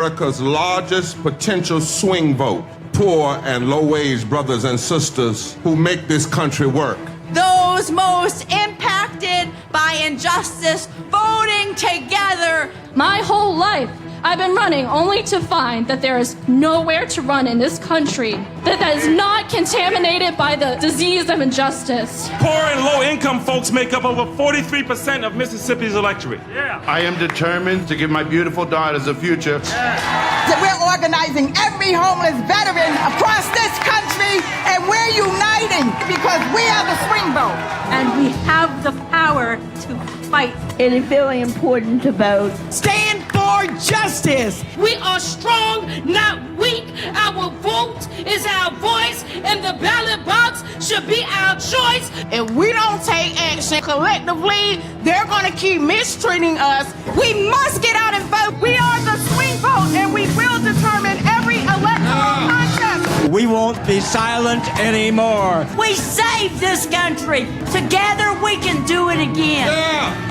America's largest potential swing vote, poor and low-wage brothers and sisters who make this country work. Those most impacted by injustice voting together. My whole life, I've been running only to find that there is nowhere to run in this country that is not contaminated by the disease of injustice. Poor and low-income folks make up over 43% of Mississippi's electorate. Yeah. I am determined to give my beautiful daughters a future. So we're organizing every homeless veteran across this country, and we're uniting because we are the swing vote. And we have the power to fight. It is very important to vote. Stand for justice. We are strong, not weak. Our vote is our voice, and the ballot box should be our choice. If we don't take action collectively, they're going to keep mistreating us. We must get out and vote. We are the swing vote, and we will determine every electoral contest. We won't be silent anymore. We saved this country. Together we can do it again.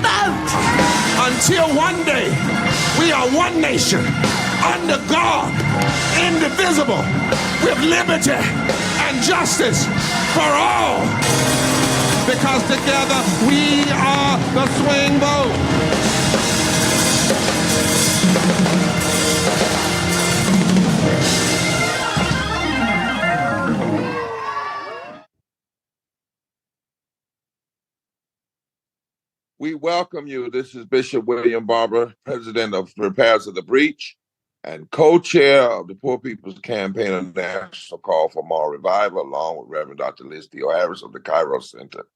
Vote! Until one day, we are one nation, under God, indivisible, with liberty and justice for all. Because together, we are the swing vote. We welcome you. This is Bishop William Barber, president of Repairs of the Breach and co-chair of the Poor People's Campaign of National Call for Moral Revival, along with Reverend Dr. Liz Theoharis of the Cairo Center.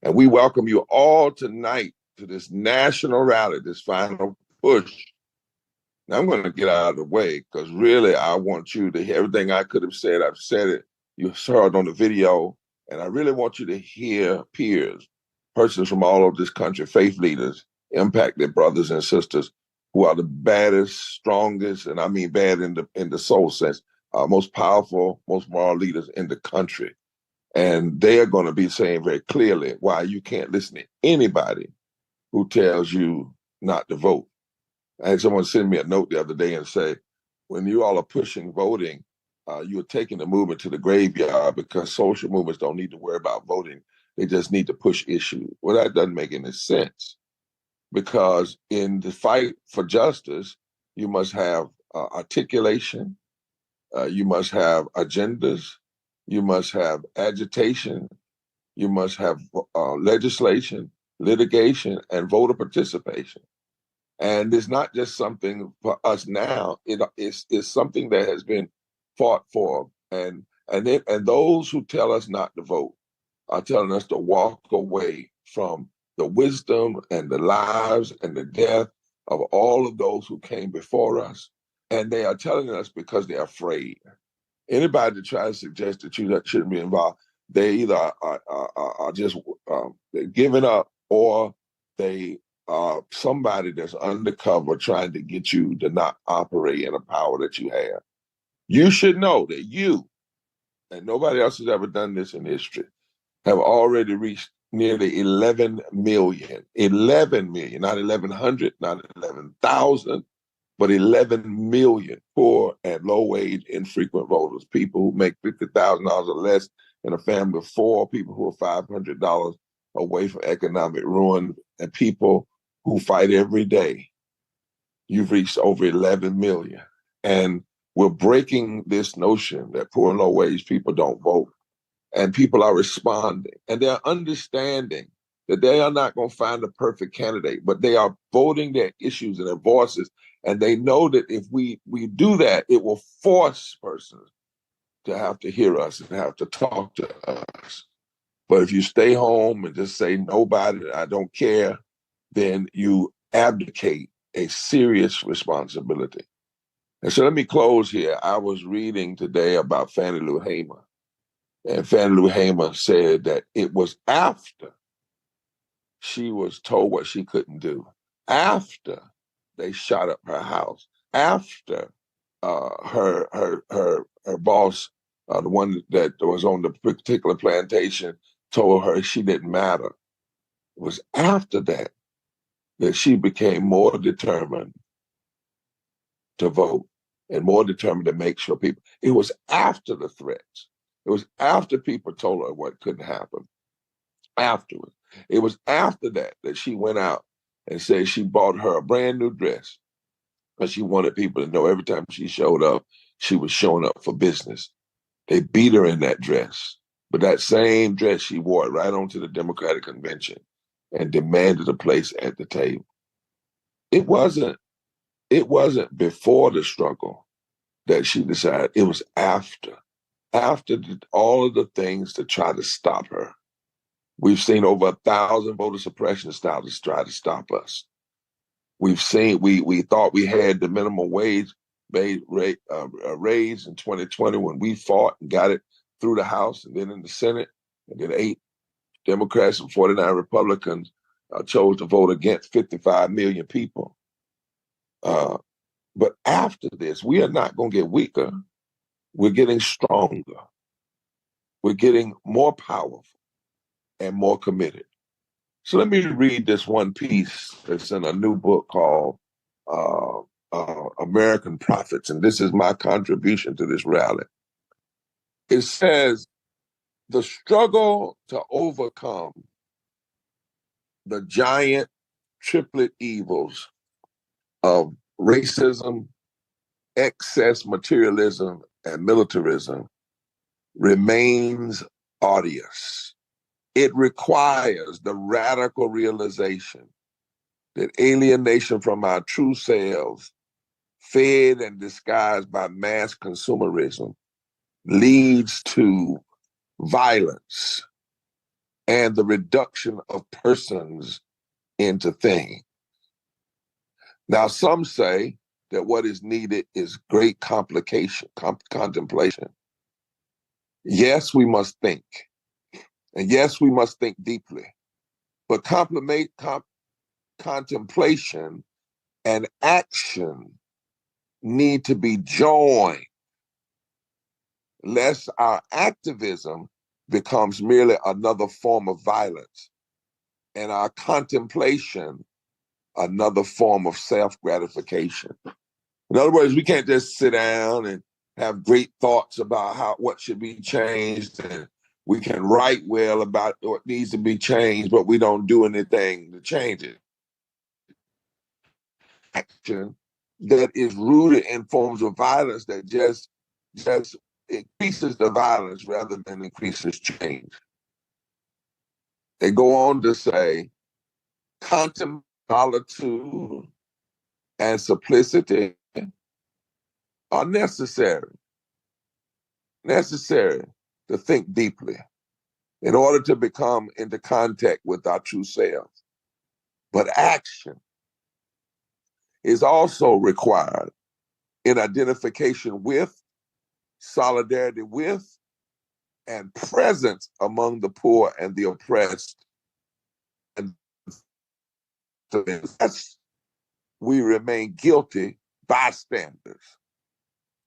And we welcome you all tonight to this national rally, this final push. Now, I'm going to get out of the way because really I want you to hear everything I could have said. I've said it. You saw it on the video. And I really want you to hear peers, persons from all over this country, faith leaders, impacted brothers and sisters who are the baddest, strongest, and I mean bad in the soul sense, most powerful, most moral leaders in the country. And they are going to be saying very clearly why you can't listen to anybody who tells you not to vote. I had someone send me a note the other day and say, when you all are pushing voting, you're taking the movement to the graveyard because social movements don't need to worry about voting. They just need to push issues. Well, that doesn't make any sense because in the fight for justice, you must have articulation, you must have agendas, you must have agitation, you must have legislation, litigation, and voter participation. And it's not just something for us now, it's something that has been fought for. And those who tell us not to vote are telling us to walk away from the wisdom and the lives and the death of all of those who came before us. And they are telling us because they're afraid. Anybody that tries to suggest that you shouldn't be involved, they either are just giving up or they are somebody that's undercover trying to get you to not operate in a power that you have. You should know that you, and nobody else has ever done this in history, have already reached nearly 11 million, not 1,100, not 11,000, but 11 million poor and low-wage infrequent voters, people who make $50,000 or less in a family of four, people who are $500 away from economic ruin, and people who fight every day. You've reached over 11 million. And we're breaking this notion that poor and low-wage people don't vote. And people are responding, and they're understanding that they are not going to find the perfect candidate, but they are voting their issues and their voices. And they know that if we do that, it will force persons to have to hear us and have to talk to us. But if you stay home and just say, nobody, I don't care, then you abdicate a serious responsibility. And so let me close here. I was reading today about Fannie Lou Hamer. And Fannie Lou Hamer said that it was after she was told what she couldn't do, after they shot up her house, after her boss, the one that was on the particular plantation, told her she didn't matter. It was after that she became more determined to vote. and more determined to make sure people, it was after the threats. It was after people told her what couldn't happen. Afterwards. It was after that she went out and said she bought her a brand new dress because she wanted people to know every time she showed up, she was showing up for business. They beat her in that dress, but that same dress she wore it right onto the Democratic Convention and demanded a place at the table. It wasn't before the struggle that she decided. It was after all of the things to try to stop her. We've seen over 1,000 voter suppression styles try to stop us. We've seen, we thought we had the minimum wage raised in 2020 when we fought and got it through the House and then in the Senate, and then 8 Democrats and 49 Republicans chose to vote against 55 million people. But after this, we are not going to get weaker. We're getting stronger. We're getting more powerful and more committed. So let me read this one piece that's in a new book called American Prophets, and this is my contribution to this rally. It says, the struggle to overcome the giant triplet evils of racism, excess materialism, and militarism remains arduous. It requires the radical realization that alienation from our true selves, fed and disguised by mass consumerism, leads to violence and the reduction of persons into things. Now, some say that what is needed is great contemplation. Yes, we must think. And yes, we must think deeply. But contemplation and action need to be joined, lest our activism becomes merely another form of violence and our contemplation another form of self-gratification. In other words, we can't just sit down and have great thoughts about what should be changed, and we can write well about what needs to be changed, but we don't do anything to change it. Action that is rooted in forms of violence that just increases the violence rather than increases change. They go on to say, contemplation, solitude, and simplicity are necessary to think deeply in order to become into contact with our true selves. But action is also required in identification with, solidarity with, and presence among the poor and the oppressed. And thus, we remain guilty bystanders,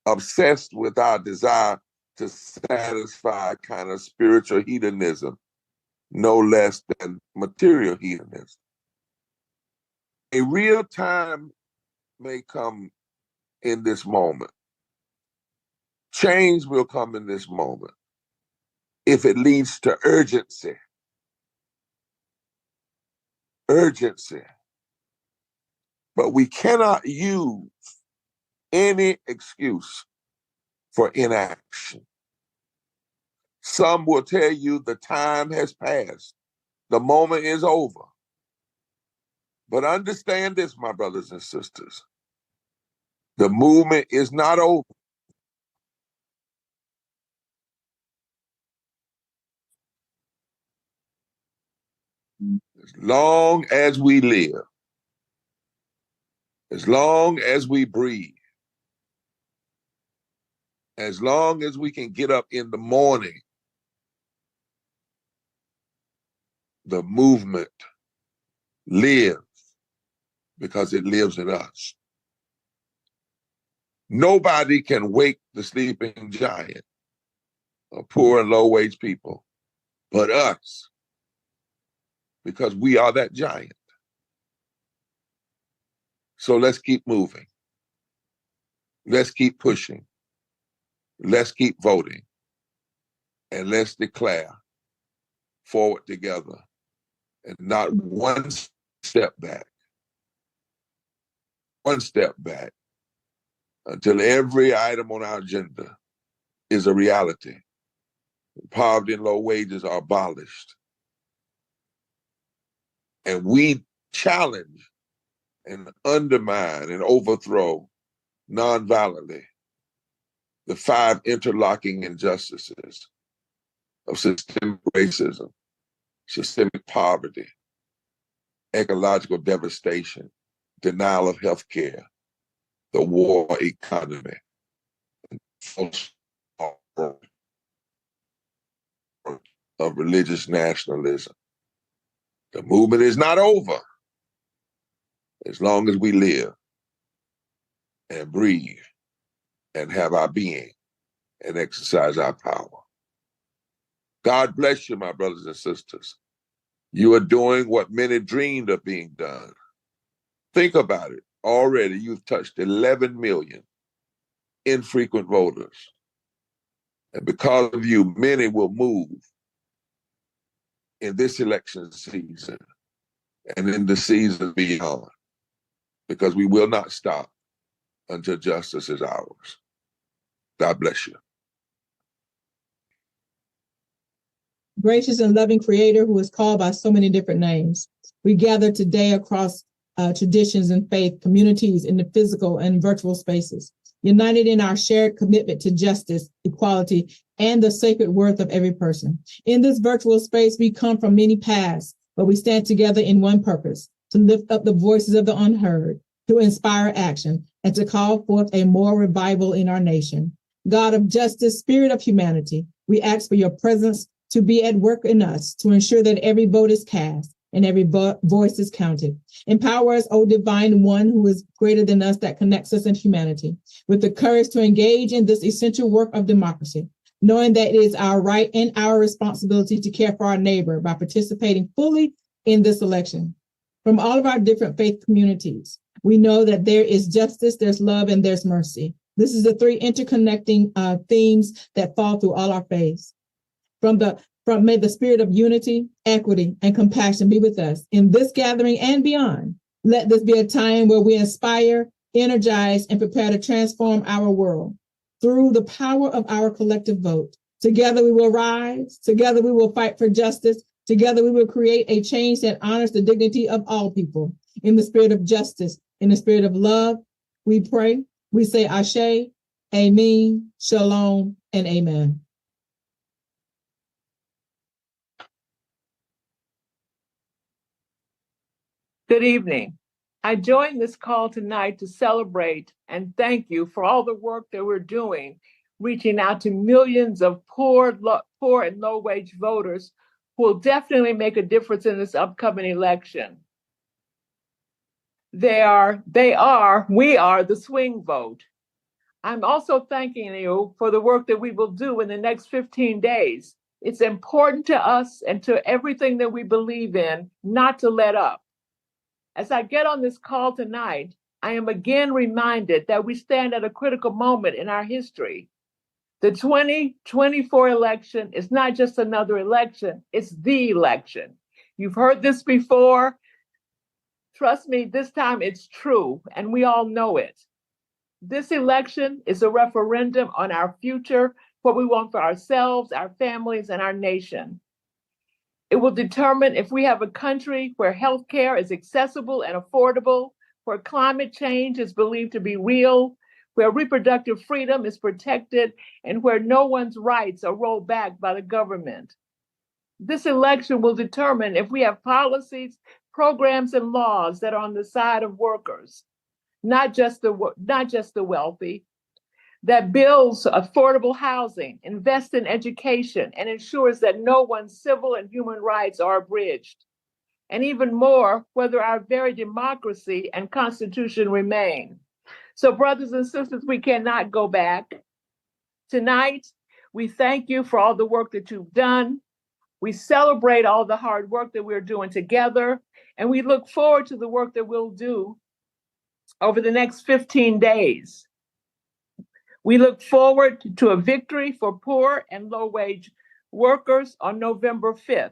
obsessed with our desire to satisfy a kind of spiritual hedonism, no less than material hedonism. A real time may come in this moment. Change will come in this moment if it leads to urgency. Urgency. But we cannot use any excuse for inaction. Some will tell you the time has passed. The moment is over. But understand this, my brothers and sisters. The movement is not over. As long as we live, as long as we breathe, as long as we can get up in the morning, the movement lives because it lives in us. Nobody can wake the sleeping giant of poor and low-wage people but us, because we are that giant. So let's keep moving. Let's keep pushing. Let's keep voting. And let's declare forward together and not one step back. One step back until every item on our agenda is a reality. Poverty and low wages are abolished. And we challenge and undermine and overthrow nonviolently the 5 interlocking injustices of systemic racism, systemic poverty, ecological devastation, denial of health care, the war economy, of religious nationalism. The movement is not over as long as we live and breathe and have our being and exercise our power. God bless you, my brothers and sisters. You are doing what many dreamed of being done. Think about it. Already you've touched 11 million infrequent voters. And because of you, many will move in this election season and in the season beyond, because we will not stop until justice is ours. God bless you. Gracious and loving Creator who is called by so many different names, we gather today across traditions and faith communities in the physical and virtual spaces, united in our shared commitment to justice, equality, and the sacred worth of every person. In this virtual space, we come from many paths, but we stand together in one purpose: to lift up the voices of the unheard, to inspire action, and to call forth a more revival in our nation. God of justice, Spirit of humanity, we ask for your presence to be at work in us, to ensure that every vote is cast and every voice is counted. Empower us, O divine one who is greater than us, that connects us in humanity, with the courage to engage in this essential work of democracy, knowing that it is our right and our responsibility to care for our neighbor by participating fully in this election. From all of our different faith communities, we know that there is justice, there's love, and there's mercy. This is the 3 interconnecting themes that fall through all our faiths. May the spirit of unity, equity, and compassion be with us in this gathering and beyond. Let this be a time where we inspire, energize, and prepare to transform our world through the power of our collective vote. Together we will rise, together we will fight for justice, together we will create a change that honors the dignity of all people. In the spirit of justice, in the spirit of love, we pray, we say Ashe, Amen, Shalom, and Amen. Good evening. I joined this call tonight to celebrate and thank you for all the work that we're doing, reaching out to millions of poor and low-wage voters who will definitely make a difference in this upcoming election. We are the swing vote. I'm also thanking you for the work that we will do in the next 15 days. It's important to us and to everything that we believe in not to let up. As I get on this call tonight, I am again reminded that we stand at a critical moment in our history. The 2024 election is not just another election, it's the election. You've heard this before. Trust me, this time it's true, and we all know it. This election is a referendum on our future, what we want for ourselves, our families, and our nation. It will determine if we have a country where healthcare is accessible and affordable, where climate change is believed to be real, where reproductive freedom is protected, and where no one's rights are rolled back by the government. This election will determine if we have policies, programs, and laws that are on the side of workers, not just the wealthy, that builds affordable housing, invests in education, and ensures that no one's civil and human rights are abridged. And even more, whether our very democracy and Constitution remain. So, brothers and sisters, we cannot go back. Tonight, we thank you for all the work that you've done. We celebrate all the hard work that we're doing together, and we look forward to the work that we'll do over the next 15 days. We look forward to a victory for poor and low-wage workers on November 5th.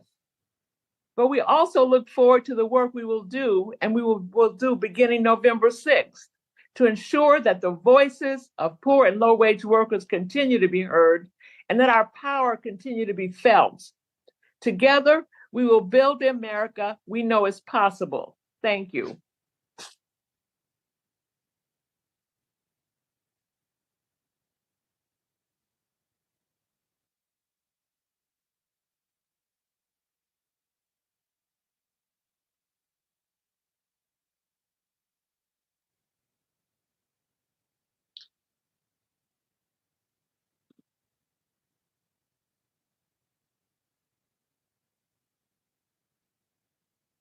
But we also look forward to the work we will do, and we will do beginning November 6th, to ensure that the voices of poor and low-wage workers continue to be heard and that our power continue to be felt. Together, we will build the America we know is possible. Thank you.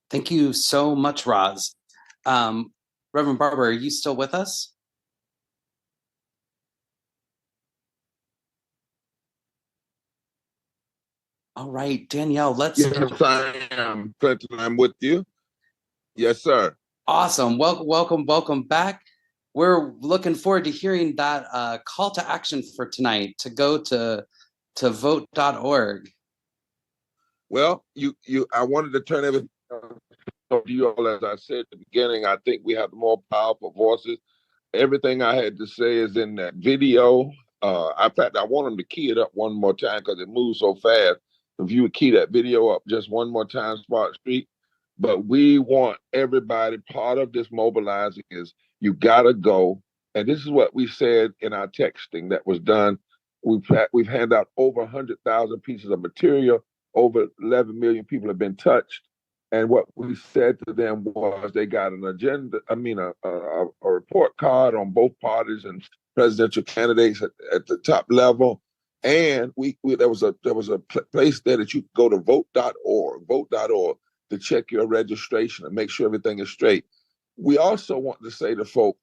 Thank you so much, Roz. Reverend Barber, are you still with us? All right, Danielle, let's. Yes, I am. Clinton, I'm with you. Yes, sir. Awesome. Welcome back. We're looking forward to hearing that call to action for tonight to go to vote.org. Well, I wanted to turn everything over to you all. As I said at the beginning, I think we have more powerful voices. Everything I had to say is in that video. In fact, I want them to key it up one more time because it moves so fast. If you would key that video up just one more time, Smart Street. But we want everybody, part of this mobilizing is you got to go. And this is what we said in our texting that was done. We've handed out over 100,000 pieces of material. Over 11 million people have been touched. And what we said to them was they got an agenda, a report card on both parties and presidential candidates at the top level. And there was a place there that you could go to vote.org to check your registration and make sure everything is straight. We also want to say to folk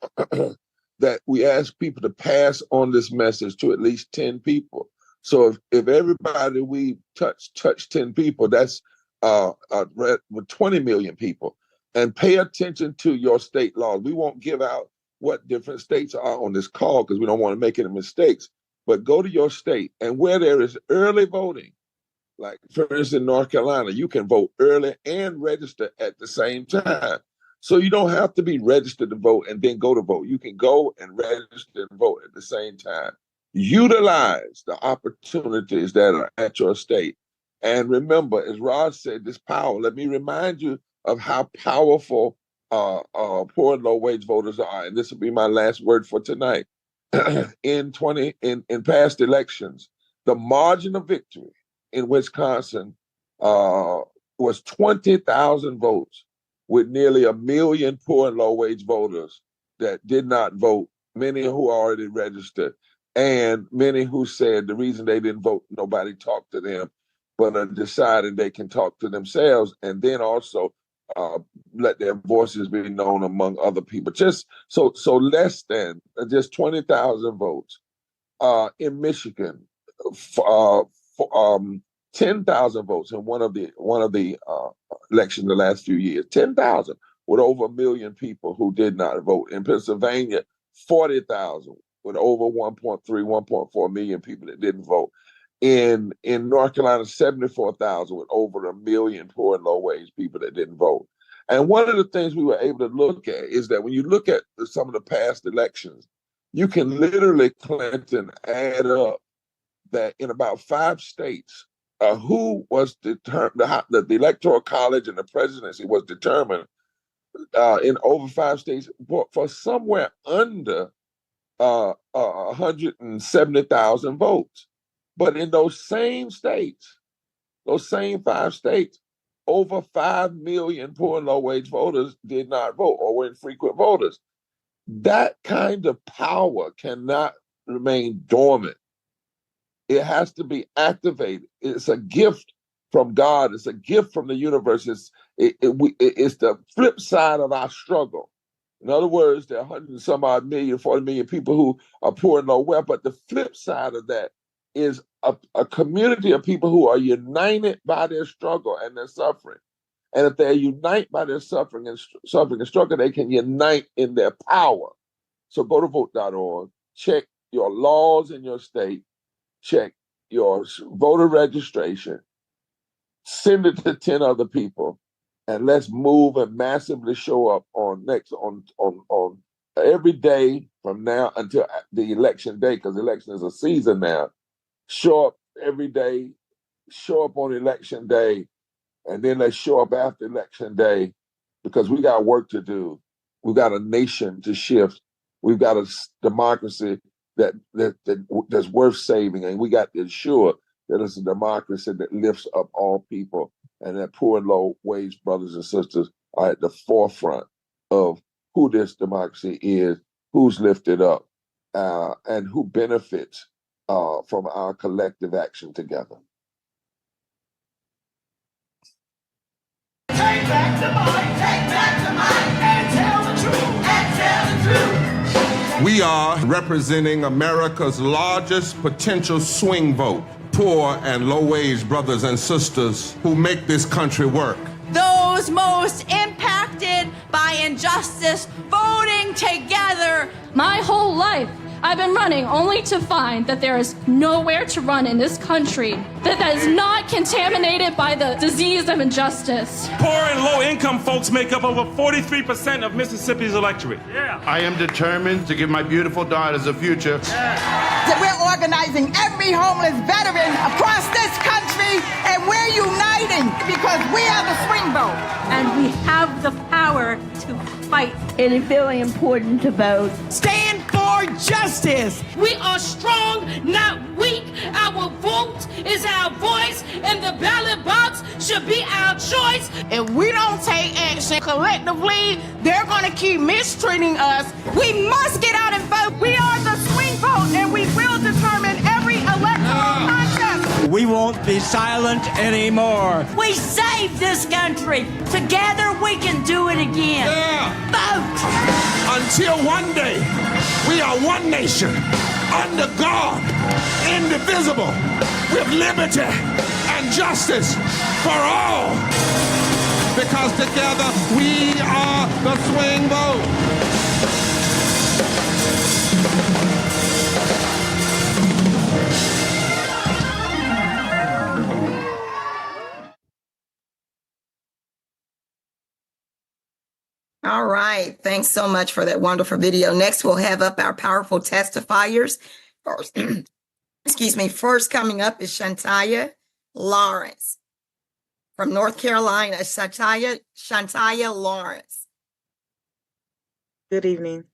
that we ask people to pass on this message to at least 10 people. So if everybody we touch 10 people, that's with 20 million people. And pay attention to your state laws. We won't give out what different states are on this call because we don't want to make any mistakes. But go to your state, and where there is early voting, like for instance, North Carolina, you can vote early and register at the same time. So you don't have to be registered to vote and then go to vote. You can go and register and vote at the same time. Utilize the opportunities that are at your state. And remember, as Roz said, this power, let me remind you of how powerful poor and low-wage voters are. And this will be my last word for tonight. In past elections, the margin of victory in Wisconsin was 20,000 votes, with nearly 1 million poor and low-wage voters that did not vote, many who already registered, and many who said the reason they didn't vote, nobody talked to them, but are deciding they can talk to themselves, and then also let their voices be known among other people. Just so less than just 20,000 votes. In Michigan, 10,000 votes in one of the elections the last few years. 10,000 with over 1 million people who did not vote. In Pennsylvania, 40,000 with over 1.4 million people that didn't vote. In North Carolina, 74,000 with over 1 million poor and low-wage people that didn't vote. And one of the things we were able to look at is that when you look at some of the past elections, you can literally, Clinton, add up that in about 5 states, who was determined, the Electoral College and the presidency was determined in over 5 states for somewhere under 170,000 votes. But in those same states, those same 5 states, over 5 million poor and low-wage voters did not vote or were infrequent voters. That kind of power cannot remain dormant. It has to be activated. It's a gift from God. It's a gift from the universe. It's the flip side of our struggle. In other words, there are 100 and some odd million, 40 million people who are poor and low wealth. But the flip side of that is a community of people who are united by their struggle and their suffering. And if they unite by their suffering and struggle, they can unite in their power. So go to vote.org, check your laws in your state, check your voter registration, send it to 10 other people, and let's move and massively show up on every day from now until the election day, because election is a season now. Show up every day, show up on election day, and then let's show up after election day, because we got work to do. We got a nation to shift. We've got a democracy that's worth saving, and we got to ensure that it's a democracy that lifts up all people, and that poor and low wage brothers and sisters are at the forefront of who this democracy is, who's lifted up, and who benefits from our collective action together. Take back the mic, and tell the truth, We are representing America's largest potential swing vote, poor and low-wage brothers and sisters who make this country work. Those most impacted by injustice, voting together. My whole life, I've been running only to find that there is nowhere to run in this country that is not contaminated by the disease of injustice. Poor and low-income folks make up over 43% of Mississippi's electorate. I am determined to give my beautiful daughters a future. We're organizing every homeless veteran across this country, and we're uniting because we are the swing vote. And we have the power to fight. It is very important to vote. Stand for justice. We are strong, not weak. Our vote is our voice, and the ballot box should be our choice. If we don't take action collectively, they're going to keep mistreating us. We must get out and vote. We are the swing vote, and we will determine every electoral contest. We won't be silent anymore. We saved this country. Together we can do it again. Vote! Until one day, we are one nation, under God, indivisible, with liberty and justice for all. Because together, we are the swing vote. All right. Thanks so much for that wonderful video. Next, we'll have up our powerful testifiers. First, excuse me. First coming up is Shantaya Lawrence from North Carolina. Shantaya Lawrence. Good evening.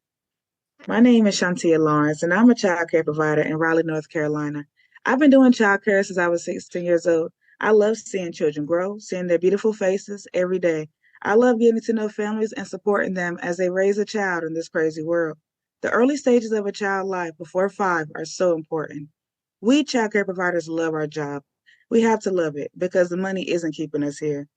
My name is Shantaya Lawrence, and I'm a child care provider in Raleigh, North Carolina. I've been doing child care since I was 16 years old. I love seeing children grow, seeing their beautiful faces every day. I love getting to know families and supporting them as they raise a child in this crazy world. The early stages of a child's life before 5 are so important. We child care providers love our job. We have to love it because the money isn't keeping us here.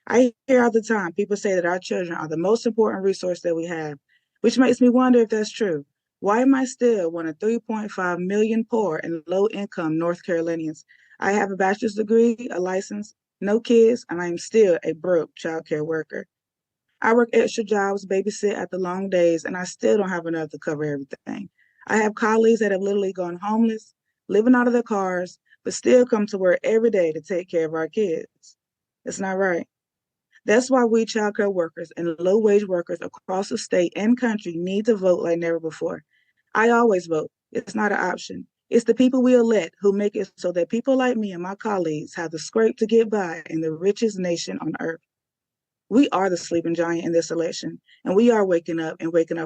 I hear all the time people say that our children are the most important resource that we have, which makes me wonder if that's true. Why am I still one of 3.5 million poor and low-income North Carolinians? I have a bachelor's degree, a license, no kids, and I am still a broke child care worker. I work extra jobs, babysit at the long days, and I still don't have enough to cover everything. I have colleagues that have literally gone homeless, living out of their cars, but still come to work every day to take care of our kids. It's not right. That's why we child care workers and low-wage workers across the state and country need to vote like never before. I always vote. It's not an option. It's the people we elect who make it so that people like me and my colleagues have the scrape to get by in the richest nation on earth. We are the sleeping giant in this election, and we are waking up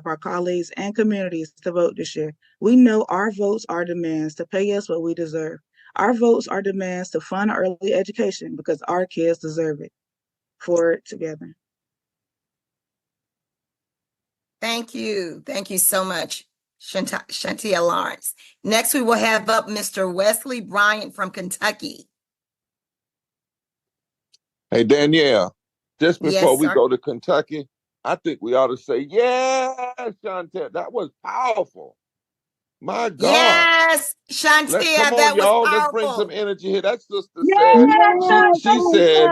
our colleagues and communities to vote this year. We know our votes are demands to pay us what we deserve. Our votes are demands to fund early education because our kids deserve it. Forward together. Thank you. Thank you so much, Shantaya Lawrence. Next, we will have up Mr. Wesley Bryant from Kentucky. Hey, Danielle, just before Yes, we sir. go to Kentucky, I think we ought to say, yeah, Shantaya, that was powerful. My God. Yes, Shantaya, Come on, that was y'all. powerful. Let's bring some energy here. That sister Yes, said, she said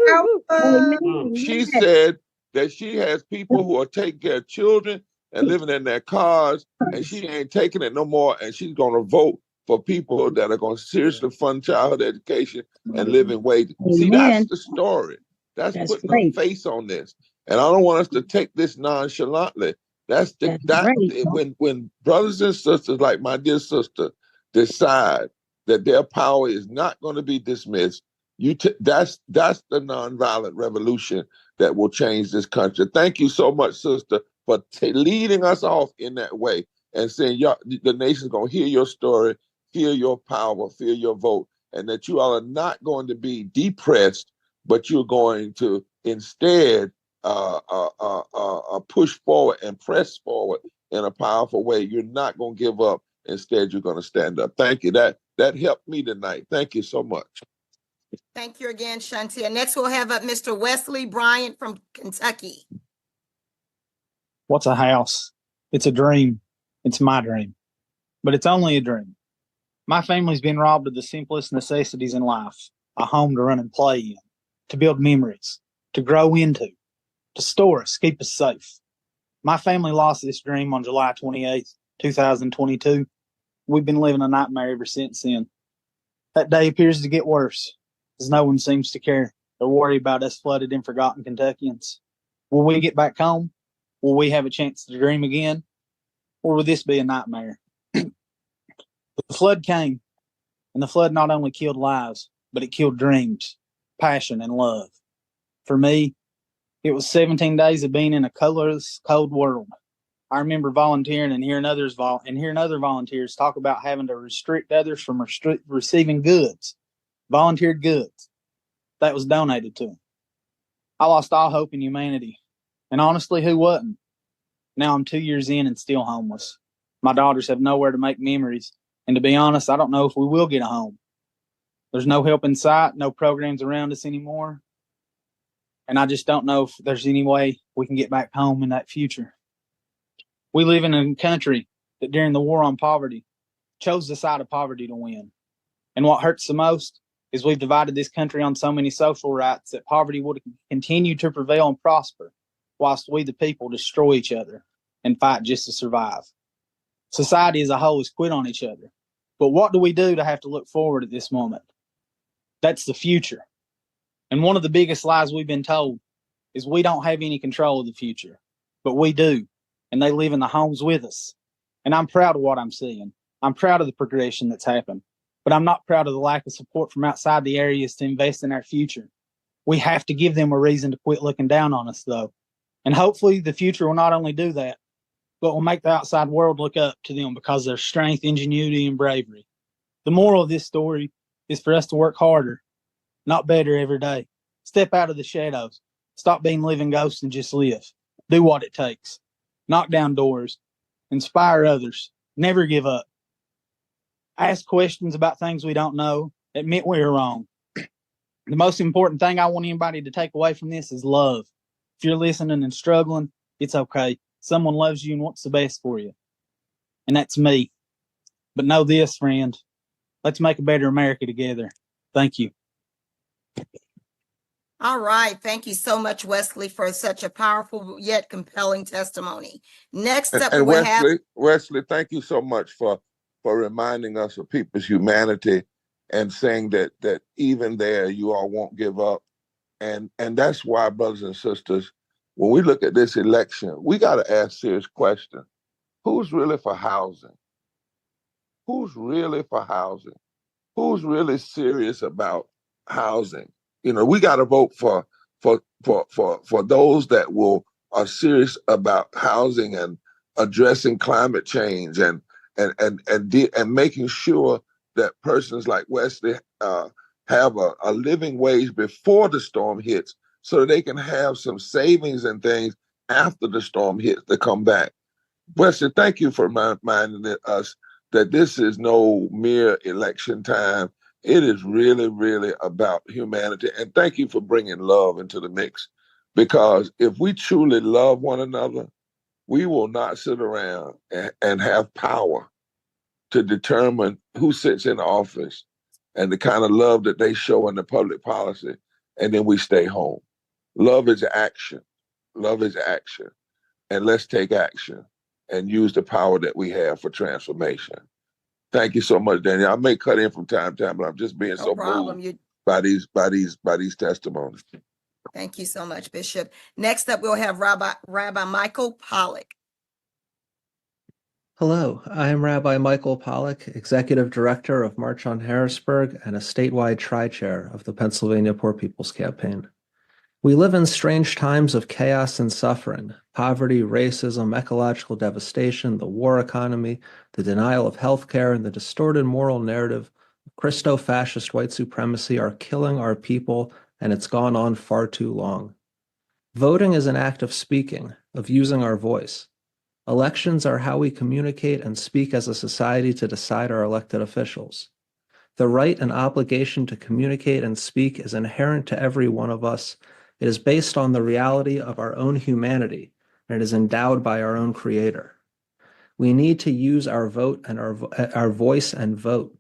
powerful. she said that she has people who are taking care of children. and living in their cars, and she ain't taking it no more, and she's going to vote for people that are going to seriously fund childhood education and living wage. See, that's the story. That's putting a face on this. And I don't want us to take this nonchalantly. When brothers and sisters like my dear sister decide that their power is not going to be dismissed, that's the nonviolent revolution that will change this country. Thank you so much, sister, for leading us off in that way and saying the nation's going to hear your story, feel your power, feel your vote, and that you all are not going to be depressed, but you're going to instead push forward and press forward in a powerful way. You're not going to give up. Instead, you're going to stand up. Thank you. That helped me tonight. Thank you so much. Thank you again, Shantia. Next, we'll have up Mr. Wesley Bryant from Kentucky. What's a house? It's a dream. It's my dream. But it's only a dream. My family's been robbed of the simplest necessities in life. A home to run and play in, to build memories, to grow into, to store us, keep us safe. My family lost this dream on July 28th, 2022. We've been living a nightmare ever since then. That day appears to get worse, as no one seems to care or worry about us flooded and forgotten Kentuckians. Will we get back home? Will we have a chance to dream again? Or will this be a nightmare? The flood came, and the flood not only killed lives, but it killed dreams, passion, and love. For me, it was 17 days of being in a colorless, cold world. I remember volunteering and hearing other volunteers talk about having to restrict others from receiving goods, volunteered goods, that was donated to them. I lost all hope in humanity. And honestly, who wasn't? Now I'm 2 years in and still homeless. My daughters have nowhere to make memories. And to be honest, I don't know if we will get a home. There's no help in sight, no programs around us anymore. And I just don't know if there's any way we can get back home in that future. We live in a country that during the war on poverty chose the side of poverty to win. And what hurts the most is we've divided this country on so many social rights that poverty would continue to prevail and prosper, whilst we the people destroy each other and fight just to survive. Society as a whole has quit on each other. But what do we do to have to look forward at this moment? That's the future. And one of the biggest lies we've been told is we don't have any control of the future, but we do. And they live in the homes with us. And I'm proud of what I'm seeing. I'm proud of the progression that's happened, but I'm not proud of the lack of support from outside the areas to invest in our future. We have to give them a reason to quit looking down on us, though. And hopefully the future will not only do that, but will make the outside world look up to them because of their strength, ingenuity, and bravery. The moral of this story is for us to work harder, not better every day. Step out of the shadows. Stop being living ghosts and just live. Do what it takes. Knock down doors. Inspire others. Never give up. Ask questions about things we don't know. Admit we're wrong. The most important thing I want anybody to take away from this is love. If you're listening and struggling, it's okay. Someone loves you and wants the best for you. And that's me. But know this, friend. Let's make a better America together. Thank you. All right. Thank you so much, Wesley, for such a powerful yet compelling testimony. Next up, and we'll have Wesley, thank you so much for reminding us of people's humanity and saying that even there you all won't give up. And that's why, brothers and sisters, when we look at this election, we got to ask serious questions. Who's really for housing? Who's really for housing? Who's really serious about housing? You know, we got to vote for those that are serious about housing and addressing climate change and making sure that persons like Wesley have a living wage before the storm hits, so that they can have some savings and things after the storm hits to come back. Wesley, thank you for reminding us that this is no mere election time. It is really, really about humanity. And thank you for bringing love into the mix. Because if we truly love one another, we will not sit around and have power to determine who sits in office and the kind of love that they show in the public policy, and then we stay home. Love is action. Love is action. And let's take action. and use the power that we have for transformation. Thank you so much, Danielle. I may cut in from time to time, but I'm just being so moved by these testimonies. Thank you so much, Bishop. Next up, we'll have Rabbi Michael Pollack. Hello, I am Rabbi Michael Pollack, Executive Director of March on Harrisburg and a statewide tri-chair of the Pennsylvania Poor People's Campaign. We live in strange times of chaos and suffering, poverty, racism, ecological devastation, the war economy, the denial of health care, and the distorted moral narrative of Christo-fascist white supremacy are killing our people, and it's gone on far too long. Voting is an act of speaking, of using our voice. Elections are how we communicate and speak as a society to decide our elected officials. The right and obligation to communicate and speak is inherent to every one of us. It is based on the reality of our own humanity, and it is endowed by our own Creator. We need to use our vote and our voice and vote.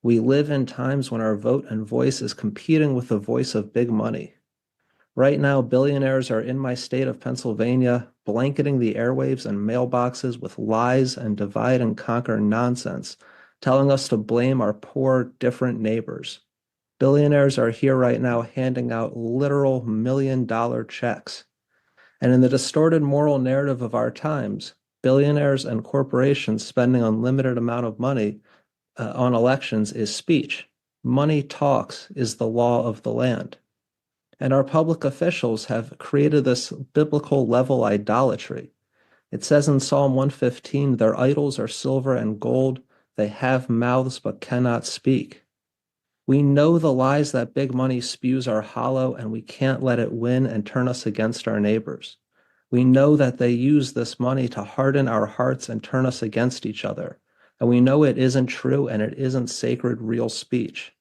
We live in times when our vote and voice is competing with the voice of big money. Right now, billionaires are in my state of Pennsylvania, blanketing the airwaves and mailboxes with lies and divide and conquer nonsense, telling us to blame our poor, different neighbors. Billionaires are here right now handing out literal million-dollar checks. And in the distorted moral narrative of our times, billionaires and corporations spending unlimited amount of money on elections is speech. Money talks is the law of the land. And our public officials have created this biblical level idolatry. It says in Psalm 115, their idols are silver and gold. They have mouths but cannot speak. We know the lies that big money spews are hollow, and we can't let it win and turn us against our neighbors. We know that they use this money to harden our hearts and turn us against each other. And we know it isn't true and it isn't sacred, real speech.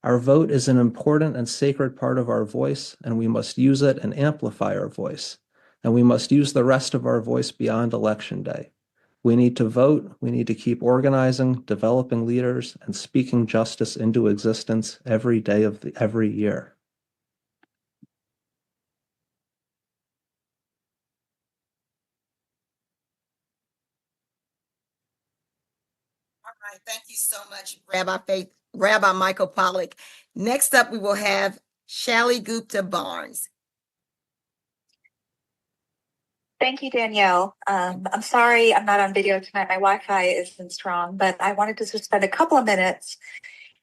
Our vote is an important and sacred part of our voice, and we must use it and amplify our voice. And we must use the rest of our voice beyond Election Day. We need to vote, we need to keep organizing, developing leaders, and speaking justice into existence every day of every year. All right, thank you so much, Rabbi Michael Pollack. Next up, we will have Shally Gupta Barnes. Thank you, Danielle. I'm sorry I'm not on video tonight. My Wi-Fi isn't strong, but I wanted to just spend a couple of minutes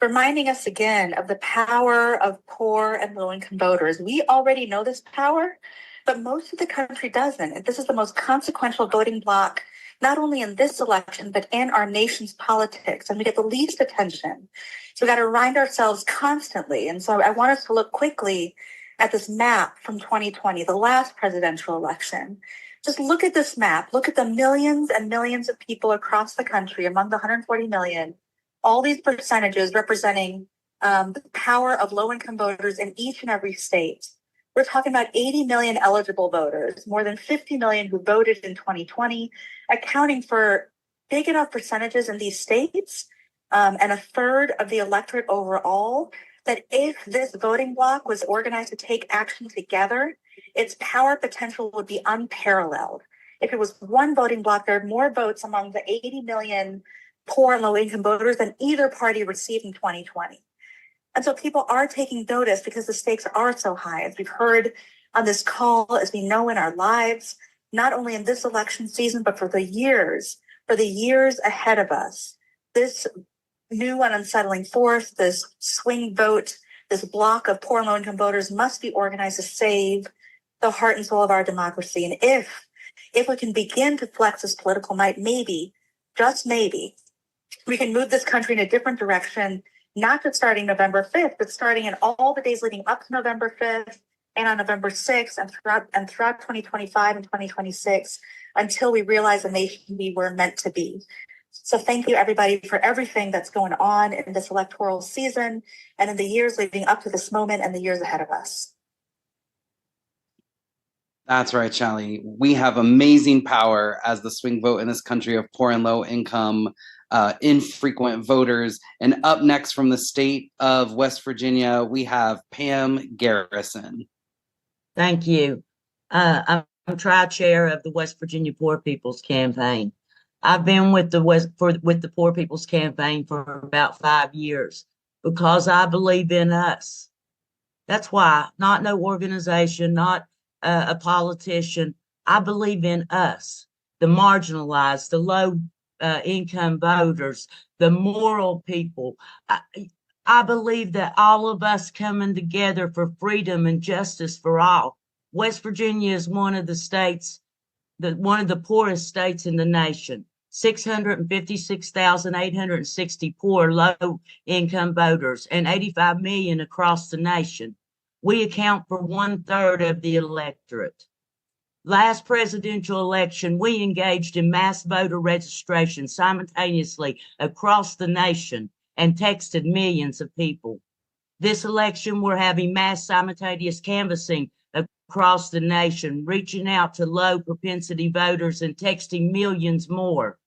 reminding us again of the power of poor and low-income voters. We already know this power, but most of the country doesn't. And this is the most consequential voting bloc, not only in this election, but in our nation's politics. And we get the least attention. So we got to remind ourselves constantly. And so I want us to look quickly at this map from 2020, the last presidential election. Just look at this map. Look at the millions and millions of people across the country, among the 140 million, all these percentages representing the power of low-income voters in each and every state. We're talking about 80 million eligible voters, more than 50 million who voted in 2020, accounting for big enough percentages in these states, and a third of the electorate overall, that if this voting bloc was organized to take action together, its power potential would be unparalleled. If it was one voting bloc, there are more votes among the 80 million poor and low-income voters than either party received in 2020. And so people are taking notice because the stakes are so high. As we've heard on this call, as we know in our lives, not only in this election season, but for the years ahead of us, this new and unsettling force, this swing vote, this block of poor and low-income voters must be organized to save the heart and soul of our democracy. And if we can begin to flex this political might, maybe, just maybe, we can move this country in a different direction, not just starting November 5th, but starting in all the days leading up to November 5th and on November 6th and throughout 2025 and 2026 until we realize the nation we were meant to be. So thank you, everybody, for everything that's going on in this electoral season and in the years leading up to this moment and the years ahead of us. That's right, Shally. We have amazing power as the swing vote in this country of poor and low income, infrequent voters. And up next from the state of West Virginia, we have Pam Garrison. Thank you. I'm tri-chair of the West Virginia Poor People's Campaign. I've been with the Poor People's Campaign for about 5 years because I believe in us. That's why, not no organization, not a politician. I believe in us, the marginalized, the low income voters, the moral people. I believe that all of us coming together for freedom and justice for all. West Virginia is one of the states, one of the poorest states in the nation. 656,860 poor low-income voters and 85 million across the nation. We account for 1/3 of the electorate. Last presidential election, we engaged in mass voter registration simultaneously across the nation and texted millions of people. This election, we're having mass simultaneous canvassing across the nation, reaching out to low propensity voters and texting millions more.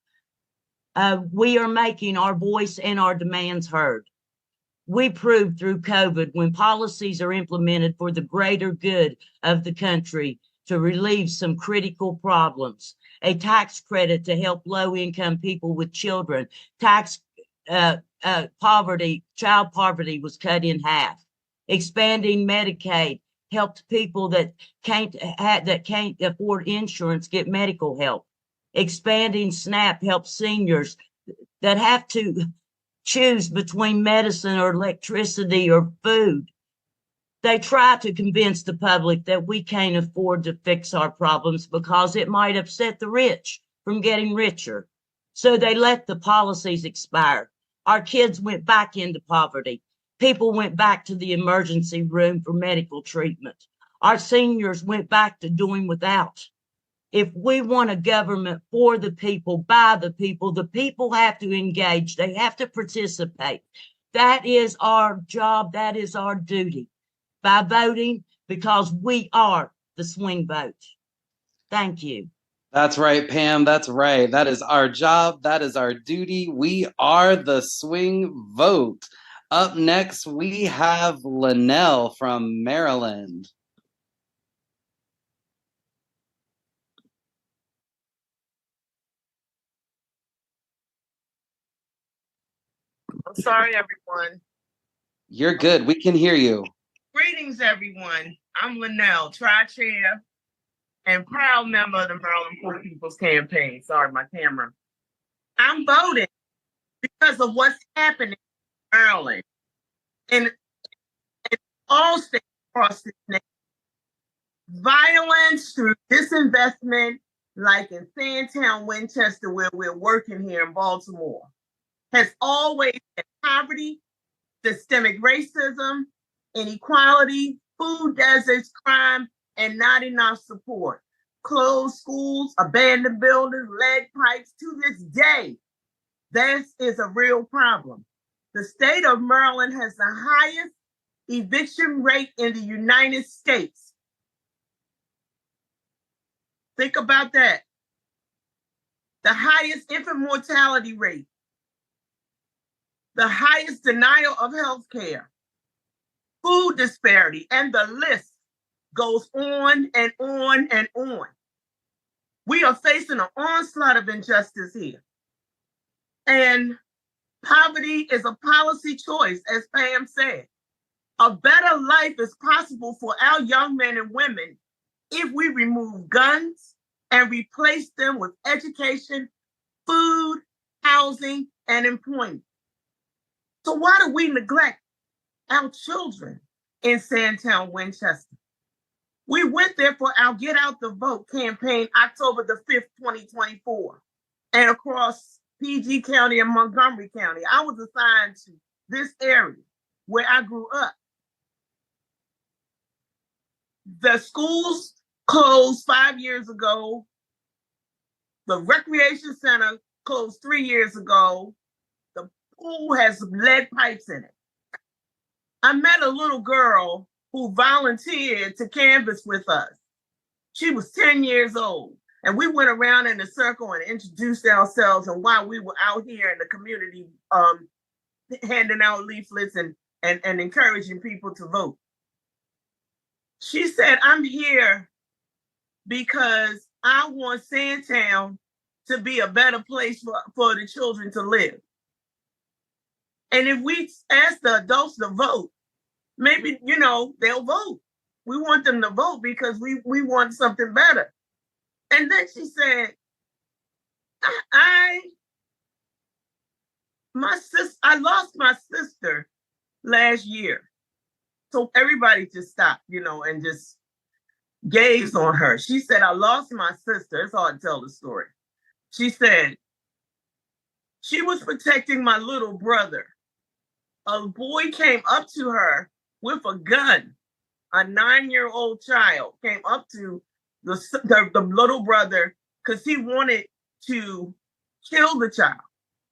We are making our voice and our demands heard. We proved through COVID when policies are implemented for the greater good of the country to relieve some critical problems. A tax credit to help low-income people with children. Child poverty was cut in half. Expanding Medicaid helped people that can't afford insurance get medical help. Expanding SNAP helps seniors that have to choose between medicine or electricity or food. They try to convince the public that we can't afford to fix our problems because it might upset the rich from getting richer. So they let the policies expire. Our kids went back into poverty. People went back to the emergency room for medical treatment. Our seniors went back to doing without. If we want a government for the people, by the people have to engage. They have to participate. That is our job. That is our duty. By voting, because we are the swing vote. Thank you. That's right, Pam. That's right. That is our job. That is our duty. We are the swing vote. Up next, we have Linnell from Maryland. I'm sorry, everyone. You're good. We can hear you. Greetings, everyone. I'm Linnell, tri-chair and proud member of the Maryland Poor People's Campaign. Sorry, my camera. I'm voting because of what's happening in Maryland and all states across this nation. Violence through disinvestment, like in Sandtown, Winchester, where we're working here in Baltimore, has always been poverty, systemic racism, inequality, food deserts, crime, and not enough support. Closed schools, abandoned buildings, lead pipes. To this day, this is a real problem. The state of Maryland has the highest eviction rate in the United States. Think about that. The highest infant mortality rate. The highest denial of health care. Food disparity, and the list goes on and on and on. We are facing an onslaught of injustice here. And poverty is a policy choice, as Pam said. A better life is possible for our young men and women if we remove guns and replace them with education, food, housing, and employment. So why do we neglect our children in Sandtown, Winchester? We went there for our Get Out the Vote campaign October the 5th, 2024, and across PG County and Montgomery County. I was assigned to this area where I grew up. The schools closed 5 years ago. The recreation center closed 3 years ago. The pool has lead pipes in it. I met a little girl who volunteered to canvass with us. She was 10 years old, and we went around in a circle and introduced ourselves and why we were out here in the community handing out leaflets and encouraging people to vote. She said, I'm here because I want Sandtown to be a better place for the children to live. And if we ask the adults to vote, maybe, they'll vote. We want them to vote because we want something better. And then she said, I lost my sister last year. So everybody just stopped, and just gazed on her. She said, I lost my sister. It's hard to tell the story. She said, she was protecting my little brother. A boy came up to her with a gun. A 9-year-old child came up to the little brother because he wanted to kill the child.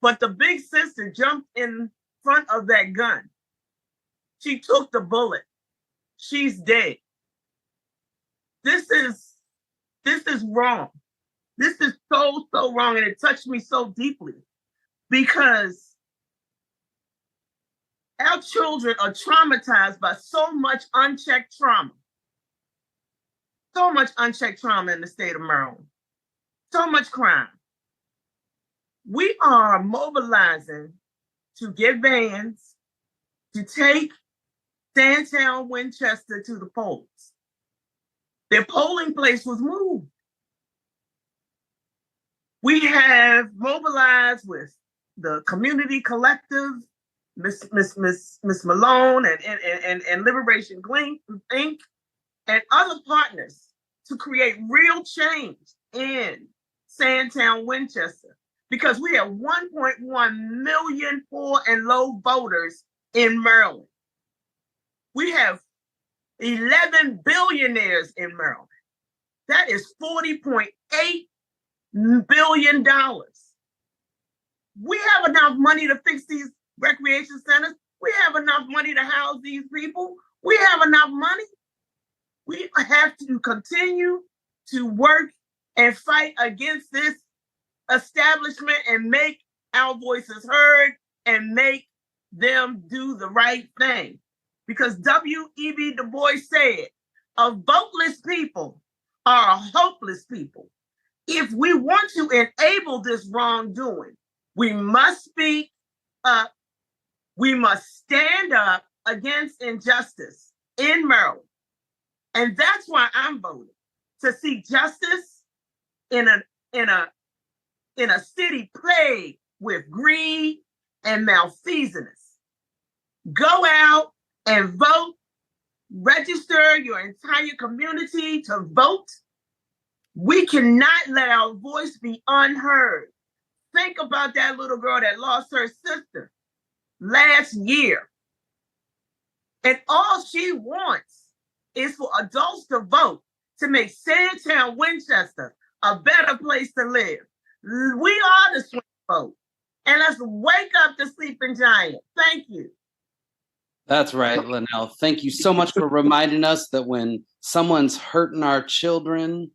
But the big sister jumped in front of that gun. She took the bullet. She's dead. This is wrong. This is so wrong, and it touched me so deeply because our children are traumatized by so much unchecked trauma. So much unchecked trauma in the state of Maryland. So much crime. We are mobilizing to get vans to take Sandtown, Winchester to the polls. Their polling place was moved. We have mobilized with the community collective, Miss Malone and Liberation Inc. and other partners to create real change in Sandtown, Winchester, because we have 1.1 million poor and low voters in Maryland. We have 11 billionaires in Maryland. That is $40.8 billion. We have enough money to fix these recreation centers. We have enough money to house these people. We have enough money. We have to continue to work and fight against this establishment and make our voices heard and make them do the right thing. Because W.E.B. Du Bois said, a voteless people are a hopeless people. If we want to enable this wrongdoing, we must speak up. We must stand up against injustice in Maryland. And that's why I'm voting, to see justice in a city plagued with greed and malfeasance. Go out and vote. Register your entire community to vote. We cannot let our voice be unheard. Think about that little girl that lost her sister last year. And all she wants is for adults to vote to make Sandtown, Winchester a better place to live. We are the swing vote. And let's wake up the sleeping giant. Thank you. That's right, Linnell. Thank you so much for reminding us that when someone's hurting our children,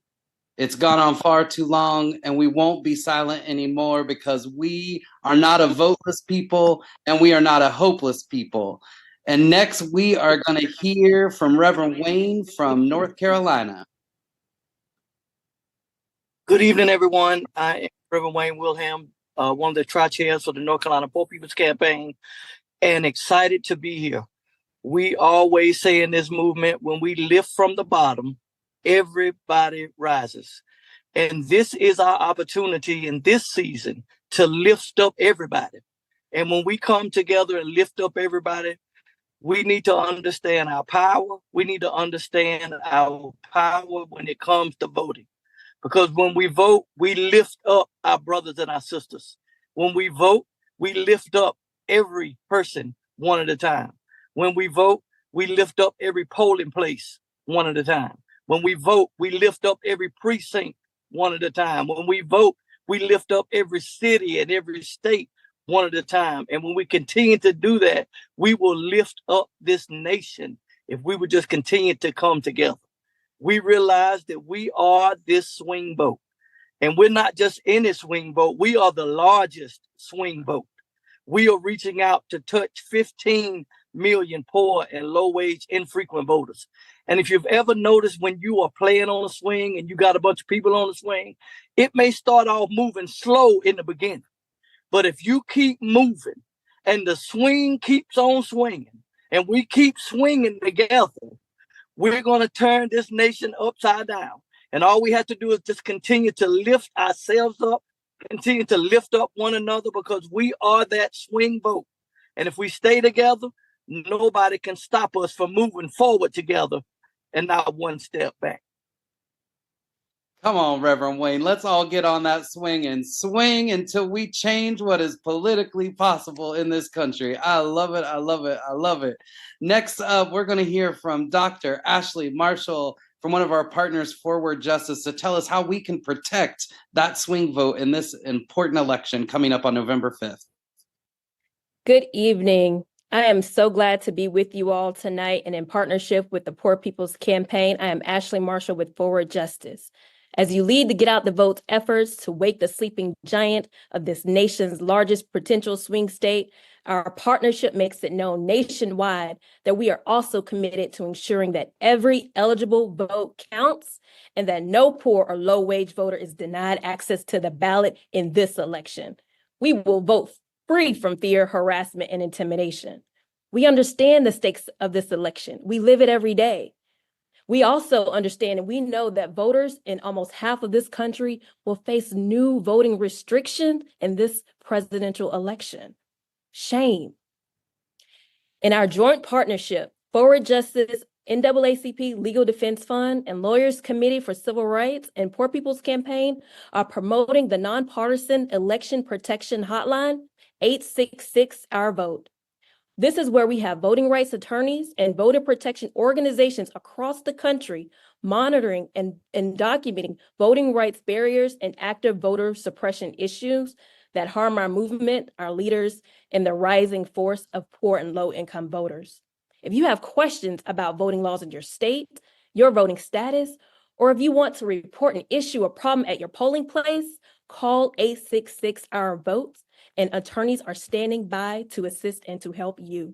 it's gone on far too long, and we won't be silent anymore because we are not a voteless people and we are not a hopeless people. And next, we are going to hear from Reverend Wayne from North Carolina. Good evening, everyone. I am Reverend Wayne Wilhelm, one of the tri-chairs for the North Carolina Poor People's Campaign, and excited to be here. We always say in this movement, when we lift from the bottom, everybody rises. And this is our opportunity in this season to lift up everybody. And when we come together and lift up everybody, we need to understand our power. We need to understand our power when it comes to voting. Because when we vote, we lift up our brothers and our sisters. When we vote, we lift up every person one at a time. When we vote, we lift up every polling place one at a time. When we vote, we lift up every precinct one at a time. When we vote, we lift up every city and every state one at a time. And when we continue to do that, we will lift up this nation if we would just continue to come together. We realize that we are this swing vote. And we're not just in this swing vote, we are the largest swing vote. We are reaching out to touch 15 million poor and low-wage infrequent voters. And if you've ever noticed when you are playing on a swing and you got a bunch of people on the swing, it may start off moving slow in the beginning. But if you keep moving and the swing keeps on swinging and we keep swinging together, we're going to turn this nation upside down. And all we have to do is just continue to lift ourselves up, continue to lift up one another, because we are that swing vote. And if we stay together, nobody can stop us from moving forward together and not one step back. Come on, Reverend Wayne. Let's all get on that swing and swing until we change what is politically possible in this country. I love it. I love it. I love it. Next up, we're going to hear from Dr. Ashley Marshall from one of our partners, Forward Justice, to tell us how we can protect that swing vote in this important election coming up on November 5th. Good evening. I am so glad to be with you all tonight, and in partnership with the Poor People's Campaign, I am Ashley Marshall with Forward Justice. As you lead the Get Out the Vote efforts to wake the sleeping giant of this nation's largest potential swing state, our partnership makes it known nationwide that we are also committed to ensuring that every eligible vote counts and that no poor or low-wage voter is denied access to the ballot in this election. We will vote free from fear, harassment, and intimidation. We understand the stakes of this election. We live it every day. We also understand and we know that voters in almost half of this country will face new voting restriction in this presidential election. Shame. In our joint partnership, Forward Justice, NAACP Legal Defense Fund, and Lawyers Committee for Civil Rights and Poor People's Campaign are promoting the nonpartisan election protection hotline, 866 Our Vote. This is where we have voting rights attorneys and voter protection organizations across the country monitoring and documenting voting rights barriers and active voter suppression issues that harm our movement, our leaders, and the rising force of poor and low-income voters. If you have questions about voting laws in your state, your voting status, or if you want to report an issue or problem at your polling place, call 866 Our Vote, and attorneys are standing by to assist and to help you.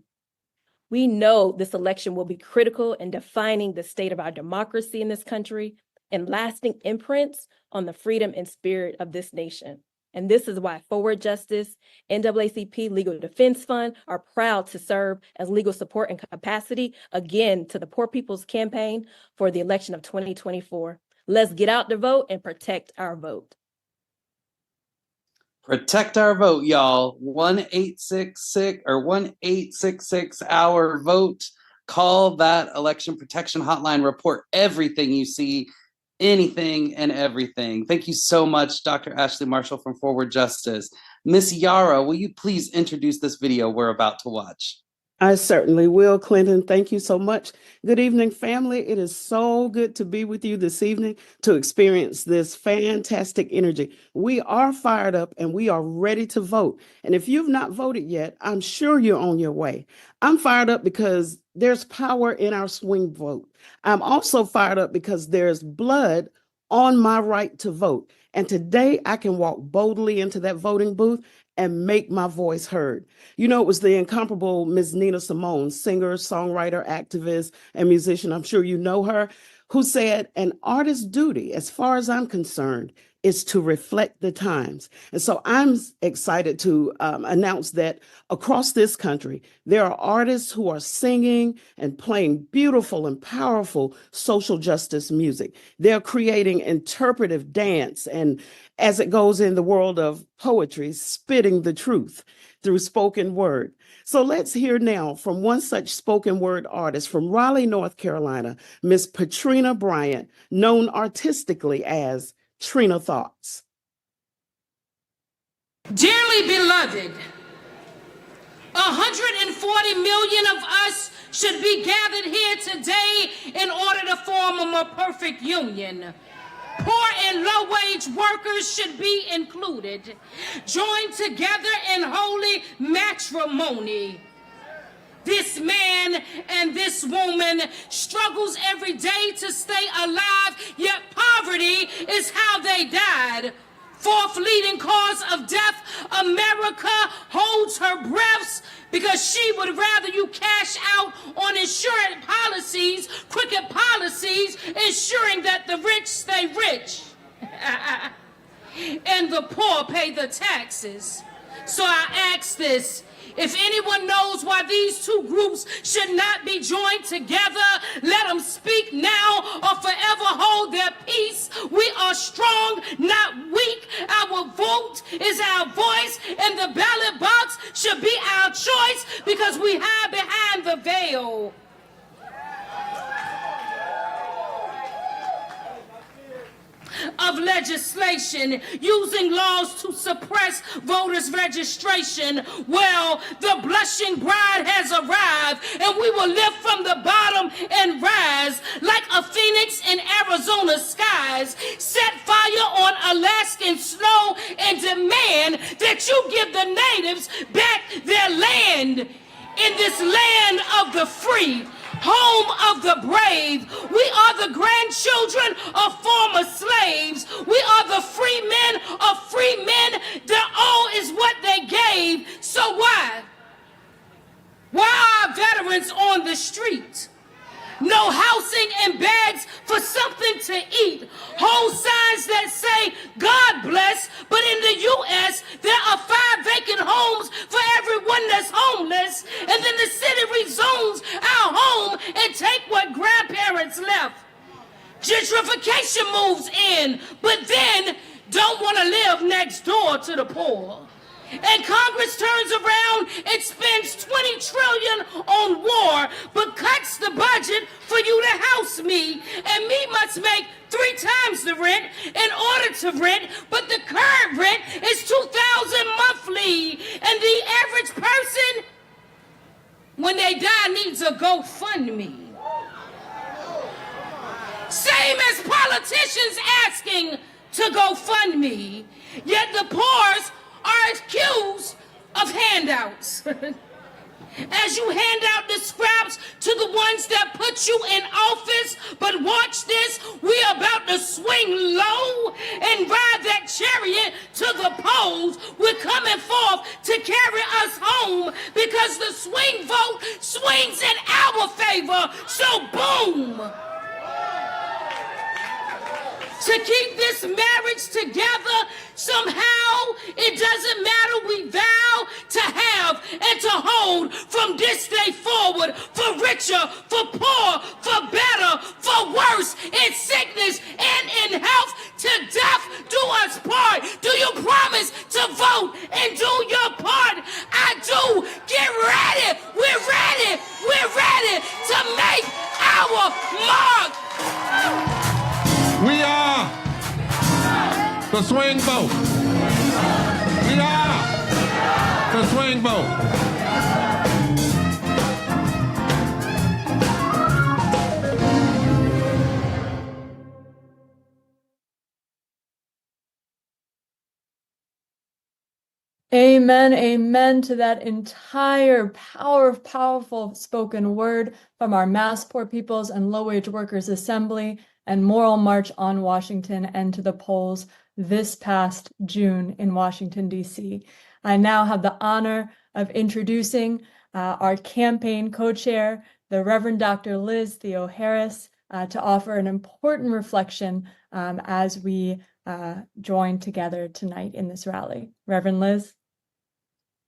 We know this election will be critical in defining the state of our democracy in this country and lasting imprints on the freedom and spirit of this nation. And this is why Forward Justice, NAACP Legal Defense Fund are proud to serve as legal support and capacity again to the Poor People's Campaign for the election of 2024. Let's get out the vote and protect our vote. Protect our vote, y'all. 1-866 Our Vote. Call that election protection hotline. Report everything you see, anything and everything. Thank you so much, Dr. Ashley Marshall from Forward Justice. Miss Yara, will you please introduce this video we're about to watch? I certainly will, Clinton. Thank you so much. Good evening, family. It is so good to be with you this evening to experience this fantastic energy. We are fired up and we are ready to vote. And if you've not voted yet, I'm sure you're on your way. I'm fired up because there's power in our swing vote. I'm also fired up because there's blood on my right to vote. And today I can walk boldly into that voting booth and make my voice heard. You know, it was the incomparable Ms. Nina Simone, singer, songwriter, activist, and musician, I'm sure you know her, who said, an artist's duty, as far as I'm concerned, is to reflect the times. And so I'm excited to announce that across this country, there are artists who are singing and playing beautiful and powerful social justice music. They're creating interpretive dance and, as it goes in the world of poetry, spitting the truth through spoken word. So let's hear now from one such spoken word artist from Raleigh, North Carolina, Miss Patrina Bryant, known artistically as Trina Thoughts. Dearly beloved, 140 million of us should be gathered here today in order to form a more perfect union. Poor and low-wage workers should be included, joined together in holy matrimony. This man and this woman struggles every day to stay alive, yet poverty is how they died. Fourth leading cause of death, America holds her breaths because she would rather you cash out on insurance policies, crooked policies, ensuring that the rich stay rich and the poor pay the taxes. So I ask this. If anyone knows why these two groups should not be joined together, let them speak now or forever hold their peace. We are strong, not weak. Our vote is our voice, and the ballot box should be our choice because we hide behind the veil. Of legislation using laws to suppress voters' registration. Well, the blushing bride has arrived, and we will lift from the bottom and rise like a phoenix in Arizona skies. Set fire on Alaskan snow and demand that you give the natives back their land. In this land of the free, home of the brave, we are the grandchildren of former slaves. We are the free men of free men. Their all is what they gave. So why? Why are veterans on the street? No housing and bags for something to eat. Whole signs that say God bless, but in the U.S. there are 5 vacant homes for everyone that's homeless, and then the city rezones our home and take what grandparents left. Gentrification moves in, but then don't want to live next door to the poor. And Congress turns around and spends $20 trillion on war, but cuts the budget for you to house me. And me must make 3 times the rent in order to rent, but the current rent is $2,000 monthly. And the average person, when they die, needs a GoFundMe. Same as politicians asking to GoFundMe, yet the poor's are accused of handouts. As you hand out the scraps to the ones that put you in office, but watch this, we about to swing low and ride that chariot to the polls. We're coming forth to carry us home because the swing vote swings in our favor. So boom! To keep this marriage together, somehow it doesn't matter, we vow to have and to hold from this day forward, for richer, for poor, for better, for worse, in sickness and in health, to death do us part. Do you promise to vote and do your part? I do. Get ready. We're ready. We're ready to make our mark. We are the swing vote. We are the swing vote. Amen, amen to that entire powerful spoken word from our Mass Poor Peoples and Low-Wage Workers Assembly and Moral March on Washington and to the polls this past June in Washington, D.C. I now have the honor of introducing our campaign co-chair, the Reverend Dr. Liz Theoharis, to offer an important reflection as we join together tonight in this rally. Reverend Liz.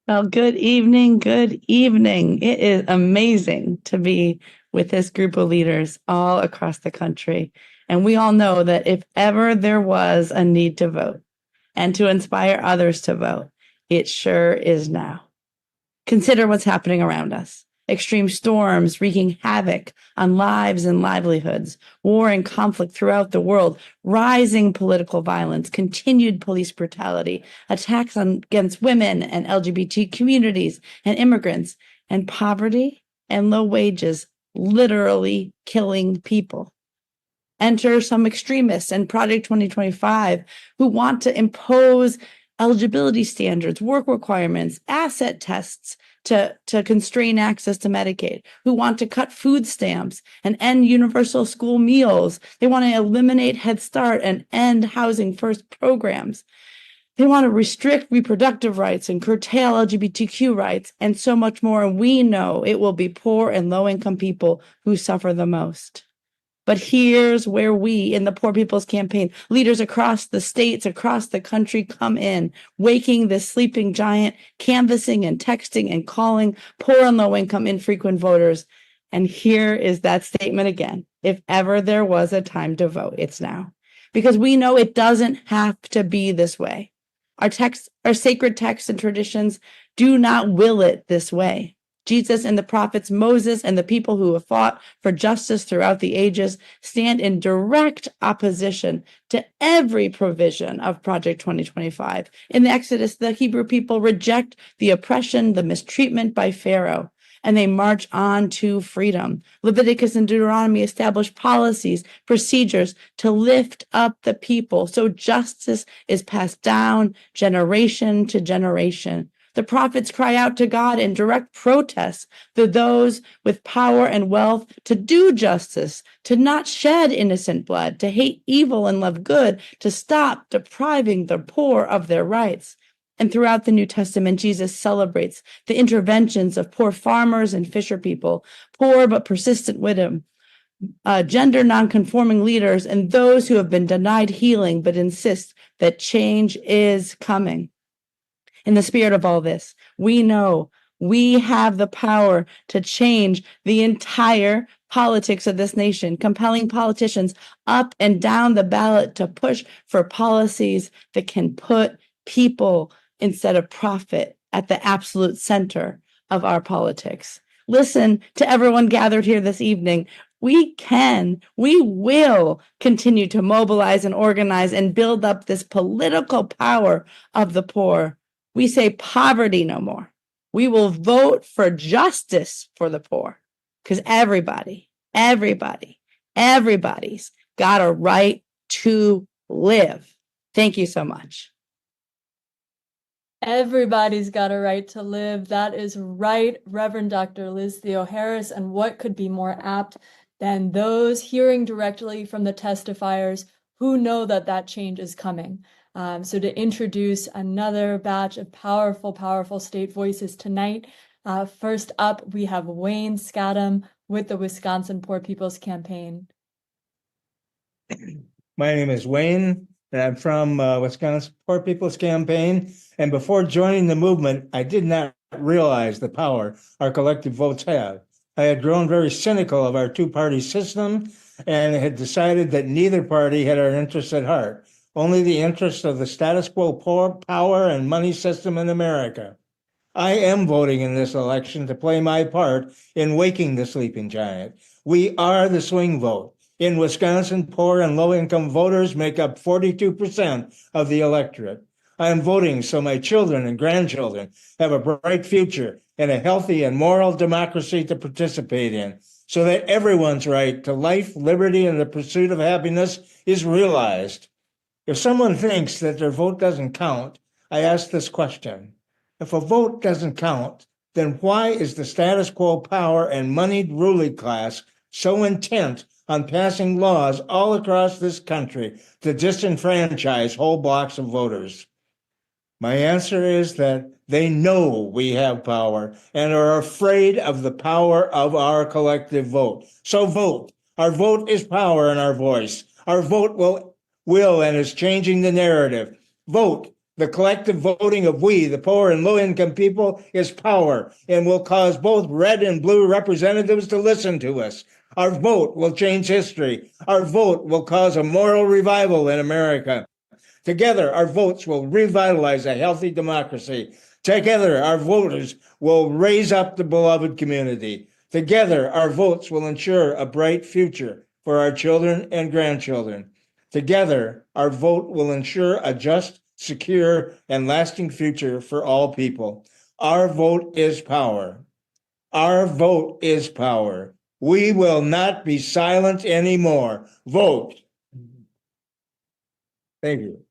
Well, good evening. Good evening. It is amazing to be with this group of leaders all across the country. And we all know that if ever there was a need to vote and to inspire others to vote, it sure is now. Consider what's happening around us. Extreme storms wreaking havoc on lives and livelihoods, war and conflict throughout the world, rising political violence, continued police brutality, attacks against women and LGBT communities and immigrants, and poverty and low wages literally killing people. Enter some extremists and Project 2025 who want to impose eligibility standards, work requirements, asset tests to constrain access to Medicaid, who want to cut food stamps and end universal school meals. They want to eliminate Head Start and end Housing First programs. They want to restrict reproductive rights and curtail LGBTQ rights and so much more. And we know it will be poor and low-income people who suffer the most. But here's where we in the Poor People's Campaign, leaders across the states, across the country come in, waking this sleeping giant, canvassing and texting and calling poor and low-income infrequent voters. And here is that statement again. If ever there was a time to vote, it's now. Because we know it doesn't have to be this way. Our sacred texts and traditions do not will it this way. Jesus and the prophets, Moses and the people who have fought for justice throughout the ages stand in direct opposition to every provision of Project 2025. In the Exodus, the Hebrew people reject the oppression, the mistreatment by Pharaoh, and they march on to freedom. Leviticus and Deuteronomy establish policies, procedures to lift up the people so justice is passed down generation to generation. The prophets cry out to God in direct protest to those with power and wealth to do justice, to not shed innocent blood, to hate evil and love good, to stop depriving the poor of their rights. And throughout the New Testament, Jesus celebrates the interventions of poor farmers and fisher people, poor but persistent widows, gender nonconforming leaders, and those who have been denied healing but insist that change is coming. In the spirit of all this, we know we have the power to change the entire politics of this nation, compelling politicians up and down the ballot to push for policies that can put people instead of profit at the absolute center of our politics. Listen to everyone gathered here this evening. We will continue to mobilize and organize and build up this political power of the poor. We say poverty no more. We will vote for justice for the poor because everybody's got a right to live. Thank you so much. Everybody's got a right to live. That is right, Reverend Dr. Liz Theoharis. And what could be more apt than those hearing directly from the testifiers who know that that change is coming? So to introduce another batch of powerful state voices tonight, first up, we have Wayne Scadam with the Wisconsin Poor People's Campaign. My name is Wayne, and I'm from Wisconsin Poor People's Campaign. And before joining the movement, I did not realize the power our collective votes have. I had grown very cynical of our two-party system and had decided that neither party had our interests at heart, only the interests of the status quo power and money system in America. I am voting in this election to play my part in waking the sleeping giant. We are the swing vote. In Wisconsin, poor and low-income voters make up 42% of the electorate. I am voting so my children and grandchildren have a bright future and a healthy and moral democracy to participate in, so that everyone's right to life, liberty, and the pursuit of happiness is realized. If someone thinks that their vote doesn't count, I ask this question. If a vote doesn't count, then why is the status quo power and moneyed ruling class so intent on passing laws all across this country to disenfranchise whole blocks of voters? My answer is that they know we have power and are afraid of the power of our collective vote. So vote. Our vote is power in our voice. Our vote will and is changing the narrative. Vote. The collective voting of we, the poor and low-income people, is power and will cause both red and blue representatives to listen to us. Our vote will change history. Our vote will cause a moral revival in America. Together, our votes will revitalize a healthy democracy. Together, our voters will raise up the beloved community. Together, our votes will ensure a bright future for our children and grandchildren. Together, our vote will ensure a just, secure, and lasting future for all people. Our vote is power. Our vote is power. We will not be silent anymore. Vote. Thank you.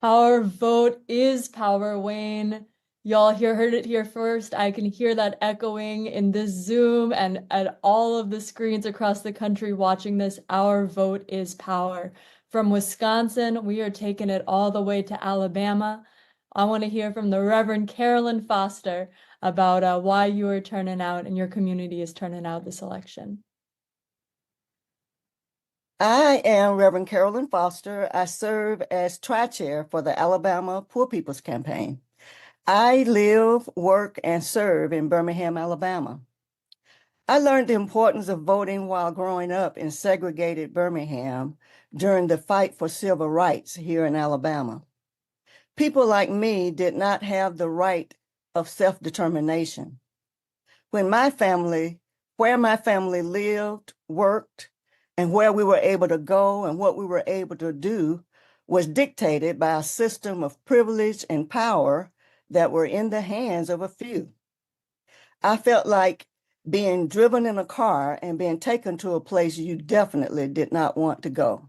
Our vote is power, Wayne. Y'all heard it here first. I can hear that echoing in this Zoom and at all of the screens across the country watching this. Our vote is power. From Wisconsin, we are taking it all the way to Alabama. I want to hear from the Reverend Carolyn Foster about why you are turning out and your community is turning out this election. I am Reverend Carolyn Foster. I serve as Tri-Chair for the Alabama Poor People's Campaign. I live, work, and serve in Birmingham, Alabama. I learned the importance of voting while growing up in segregated Birmingham during the fight for civil rights here in Alabama. People like me did not have the right of self-determination. Where my family lived, worked, and where we were able to go and what we were able to do was dictated by a system of privilege and power that were in the hands of a few. I felt like being driven in a car and being taken to a place you definitely did not want to go.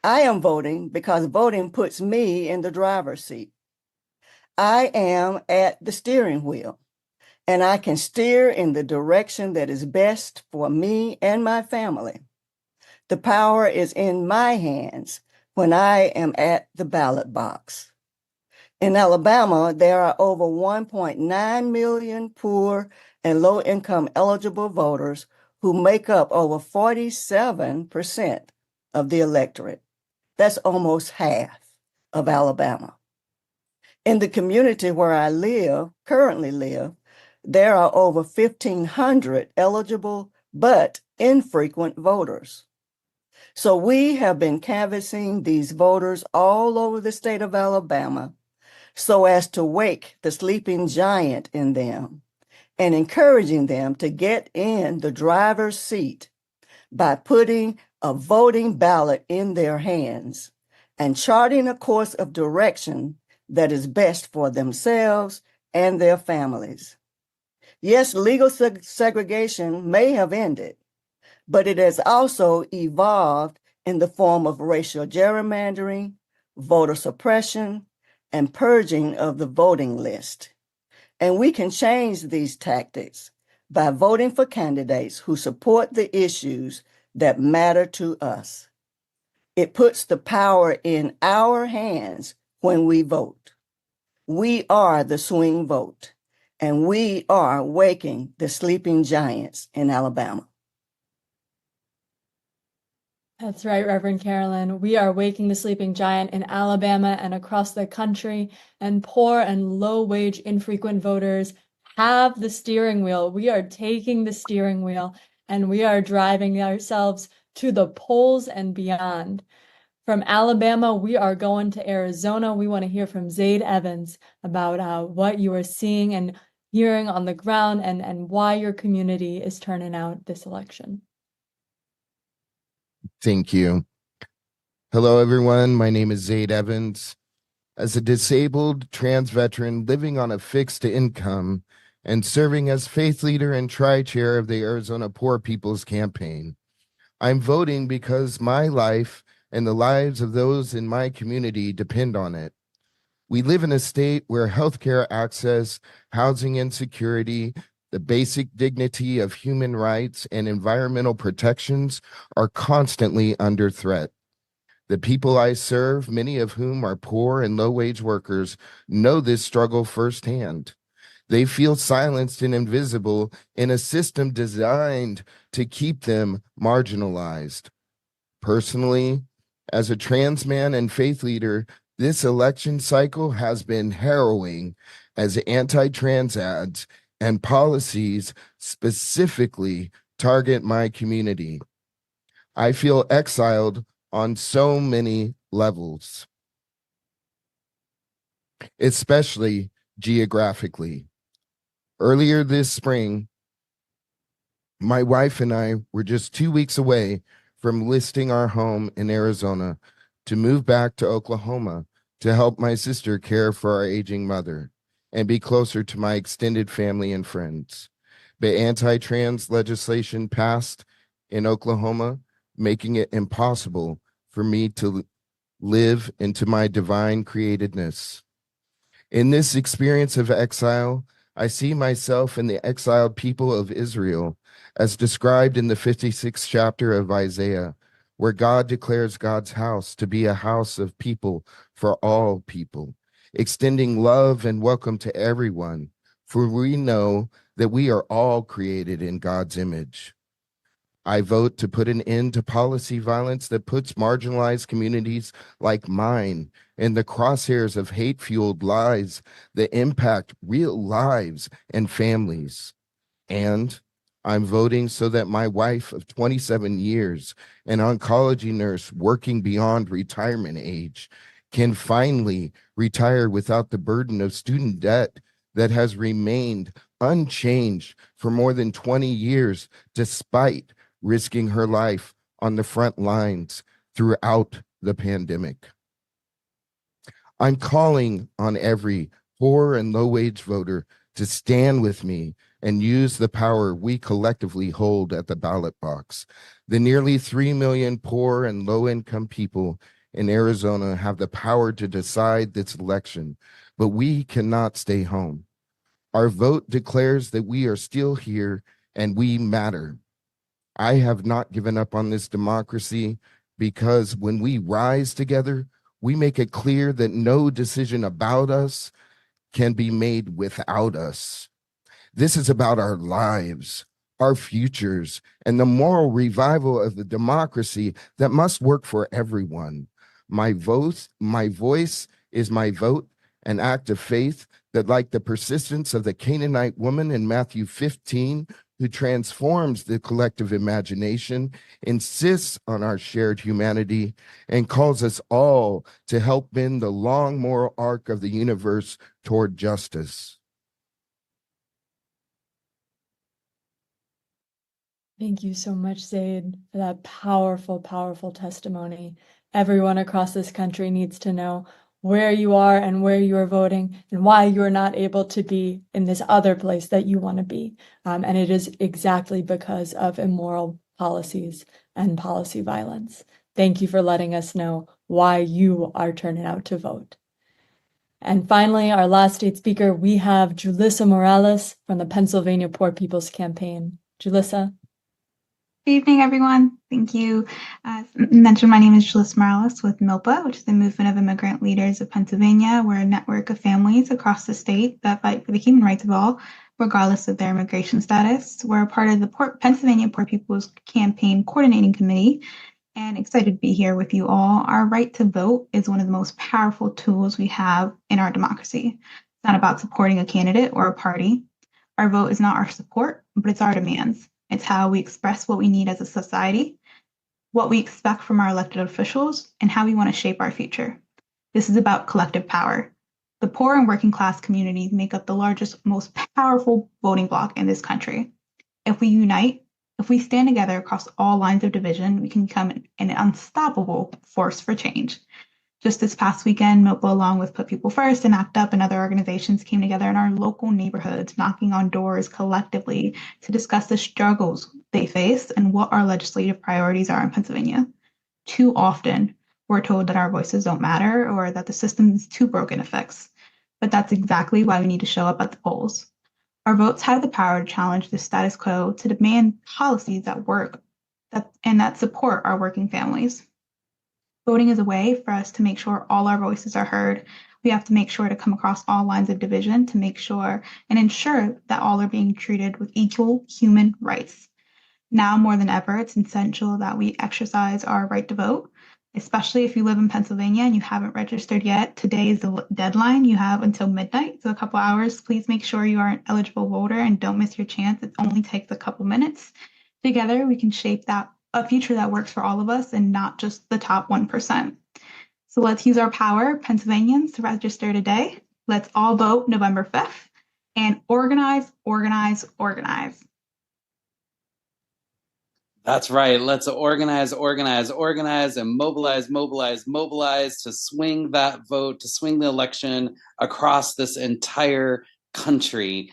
I am voting because voting puts me in the driver's seat. I am at the steering wheel, and I can steer in the direction that is best for me and my family. The power is in my hands when I am at the ballot box. In Alabama, there are over 1.9 million poor and low-income eligible voters who make up over 47% of the electorate. That's almost half of Alabama. In the community where I currently live, there are over 1,500 eligible but infrequent voters. So we have been canvassing these voters all over the state of Alabama so as to wake the sleeping giant in them and encouraging them to get in the driver's seat by putting a voting ballot in their hands and charting a course of direction that is best for themselves and their families. Yes, legal segregation may have ended, but it has also evolved in the form of racial gerrymandering, voter suppression, and purging of the voting list. And we can change these tactics by voting for candidates who support the issues that matter to us. It puts the power in our hands when we vote. We are the swing vote, and we are waking the sleeping giants in Alabama. That's right, Reverend Carolyn. We are waking the sleeping giant in Alabama and across the country, and poor and low-wage infrequent voters have the steering wheel. We are taking the steering wheel, and we are driving ourselves to the polls and beyond. From Alabama, we are going to Arizona. We want to hear from Zaid Evans about what you are seeing and hearing on the ground and why your community is turning out this election. Thank you. Hello, everyone. My name is Zaid Evans. As a disabled trans veteran living on a fixed income and serving as faith leader and tri-chair of the Arizona Poor People's Campaign, I'm voting because my life and the lives of those in my community depend on it. We live in a state where healthcare access, housing insecurity, the basic dignity of human rights, and environmental protections are constantly under threat. The people I serve, many of whom are poor and low-wage workers, know this struggle firsthand. They feel silenced and invisible in a system designed to keep them marginalized. Personally, as a trans man and faith leader, this election cycle has been harrowing as anti-trans ads and policies specifically target my community. I feel exiled on so many levels, especially geographically. Earlier this spring, my wife and I were just 2 weeks away from listing our home in Arizona to move back to Oklahoma to help my sister care for our aging mother and be closer to my extended family and friends. But anti-trans legislation passed in Oklahoma, making it impossible for me to live into my divine createdness. In this experience of exile, I see myself in the exiled people of Israel, as described in the 56th chapter of Isaiah, where God declares God's house to be a house of people for all people, extending love and welcome to everyone, for we know that we are all created in God's image. I vote to put an end to policy violence that puts marginalized communities like mine in the crosshairs of hate-fueled lies that impact real lives and families. And I'm voting so that my wife of 27 years, an oncology nurse working beyond retirement age, can finally retire without the burden of student debt that has remained unchanged for more than 20 years, despite risking her life on the front lines throughout the pandemic. I'm calling on every poor and low-wage voter to stand with me and use the power we collectively hold at the ballot box. The nearly 3 million poor and low-income people in Arizona have the power to decide this election, but we cannot stay home. Our vote declares that we are still here and we matter. I have not given up on this democracy because when we rise together, we make it clear that no decision about us can be made without us. This is about our lives, our futures, and the moral revival of the democracy that must work for everyone. My voice is my vote, an act of faith that, like the persistence of the Canaanite woman in Matthew 15, who transforms the collective imagination, insists on our shared humanity, and calls us all to help bend the long moral arc of the universe toward justice. Thank you so much, Zaid, for that powerful, powerful testimony. Everyone across this country needs to know where you are and where you are voting and why you're not able to be in this other place that you want to be. And it is exactly because of immoral policies and policy violence. Thank you for letting us know why you are turning out to vote. And finally, our last state speaker, we have Julissa Morales from the Pennsylvania Poor People's Campaign. Julissa. Good evening, everyone. Thank you. As mentioned, my name is Julissa Morales with MILPA, which is the Movement of Immigrant Leaders of Pennsylvania. We're a network of families across the state that fight for the human rights of all, regardless of their immigration status. We're a part of the Pennsylvania Poor People's Campaign Coordinating Committee, and excited to be here with you all. Our right to vote is one of the most powerful tools we have in our democracy. It's not about supporting a candidate or a party. Our vote is not our support, but it's our demands. It's how we express what we need as a society, what we expect from our elected officials, and how we want to shape our future. This is about collective power. The poor and working class communities make up the largest, most powerful voting bloc in this country. If we unite, if we stand together across all lines of division, we can become an unstoppable force for change. Just this past weekend, MILPA, along with Put People First and ACT UP and other organizations, came together in our local neighborhoods, knocking on doors collectively to discuss the struggles they face and what our legislative priorities are in Pennsylvania. Too often, we're told that our voices don't matter or that the system is too broken to fix. But that's exactly why we need to show up at the polls. Our votes have the power to challenge the status quo, to demand policies that work and that support our working families. Voting is a way for us to make sure all our voices are heard. We have to make sure to come across all lines of division to make sure and ensure that all are being treated with equal human rights. Now more than ever, it's essential that we exercise our right to vote, especially if you live in Pennsylvania and you haven't registered yet. Today is the deadline. You have until midnight, so a couple hours. Please make sure you are an eligible voter and don't miss your chance. It only takes a couple minutes. Together, we can shape a future that works for all of us and not just the top 1%. So let's use our power, Pennsylvanians, to register today. Let's all vote November 5th and organize, organize, organize. That's right. Let's organize, organize, organize, and mobilize, mobilize, mobilize to swing that vote, to swing the election across this entire country.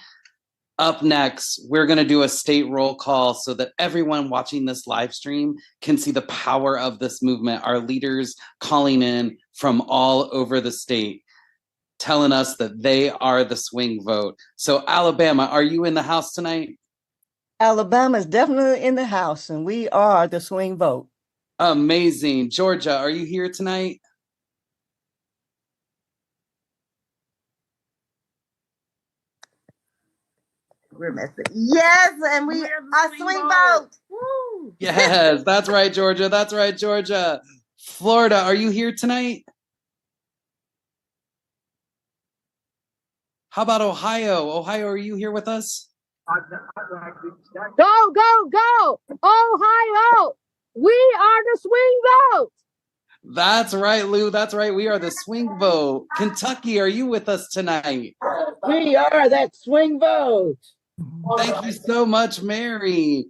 Up next, we're going to do a state roll call so that everyone watching this live stream can see the power of this movement. Our leaders calling in from all over the state, telling us that they are the swing vote. So Alabama, are you in the house tonight? Alabama is definitely in the house, and we are the swing vote. Amazing. Georgia, are you here tonight? We're messing. Yes, and we are swing vote. Woo. Yes, that's right, Georgia. That's right, Georgia. Florida, are you here tonight? How about Ohio? Ohio, are you here with us? Go, go, go! Ohio! We are the swing vote! That's right, Lou. That's right. We are the swing vote. Kentucky, are you with us tonight? We are that swing vote! Thank you so much, Mary.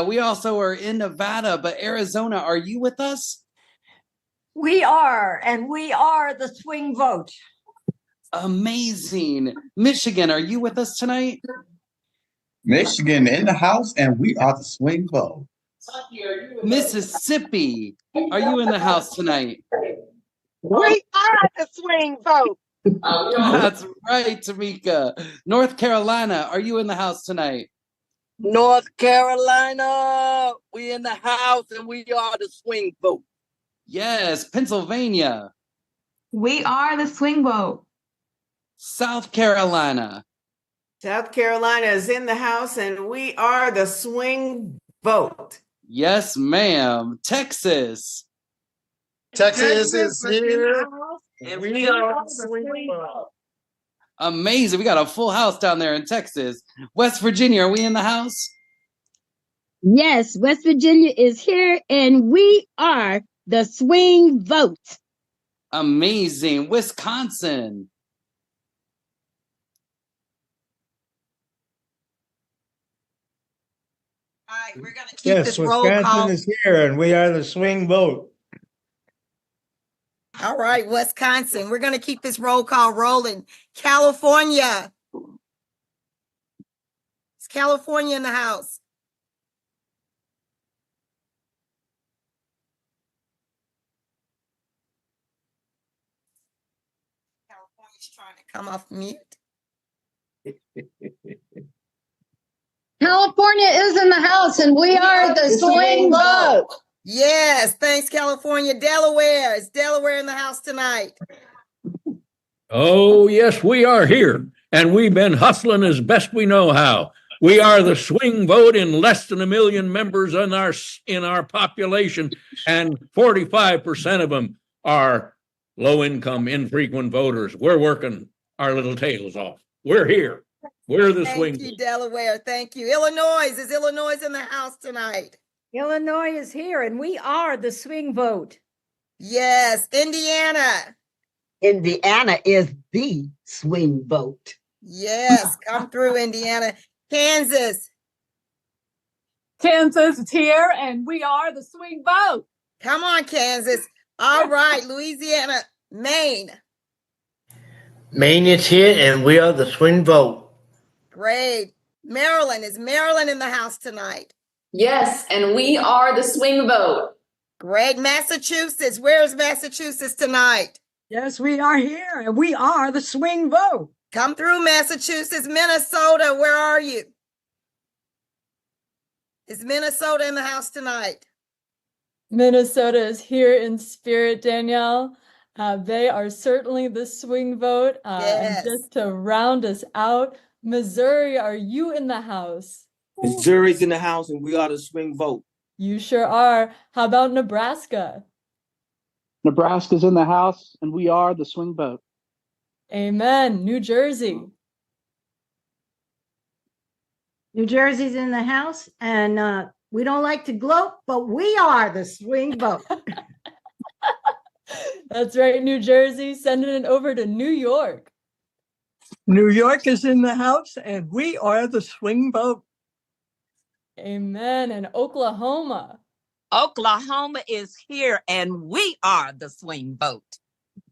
We also are in Nevada, but Arizona, are you with us? We are, and we are the swing vote. Amazing. Michigan, are you with us tonight? Michigan in the house, and we are the swing vote. Mississippi, are you in the house tonight? We are the swing vote! That's right, Tamika. North Carolina, are you in the house tonight? North Carolina, we in the house, and we are the swing vote. Yes. Pennsylvania. We are the swing vote. South Carolina. South Carolina is in the house, and we are the swing vote. Yes, ma'am. Texas. Texas is here, and we are the swing vote. Amazing. We got a full house down there in Texas. West Virginia, are we in the house? Yes, West Virginia is here, and we are the swing vote. Amazing. Wisconsin. All right, we're going to keep Yes, this roll call. Wisconsin is here, and we are the swing vote. All right, Wisconsin. We're going to keep this roll call rolling. California. Is California in the house? California's trying to come off mute. California is in the house, and we are the swing vote. Yes, thanks, California. Delaware. Is Delaware in the house tonight? Oh, yes, we are here, and we've been hustling as best we know how. We are the swing vote in less than 1 million members in our population, and 45% of them are low-income, infrequent voters. We're working our little tails off. We're here. We're the swing Thank you, Delaware. Thank you. Illinois. Is Illinois in the house tonight? Illinois is here, and we are the swing vote. Yes. Indiana. Indiana is the swing vote. Yes. Come through, Indiana. Kansas. Kansas is here, and we are the swing vote. Come on, Kansas. All right. Louisiana. Maine. Maine is here, and we are the swing vote. Great. Maryland. Is Maryland in the house tonight? Yes, and we are the swing vote. Great. Massachusetts. Where's Massachusetts tonight? Yes, we are here, and we are the swing vote. Come through, Massachusetts. Minnesota, where are you? Is Minnesota in the house tonight? Minnesota is here in spirit, Danielle. They are certainly the swing vote. Yes. And just to round us out, Missouri, are you in the house? Missouri's in the house, and we are the swing vote. You sure are. How about Nebraska? Nebraska's in the house, and we are the swing vote. Amen. New Jersey. New Jersey's in the house, and we don't like to gloat, but we are the swing vote. That's right, New Jersey. Sending it over to New York. New York is in the house, and we are the swing vote. Amen. And Oklahoma. Oklahoma is here, and we are the swing vote.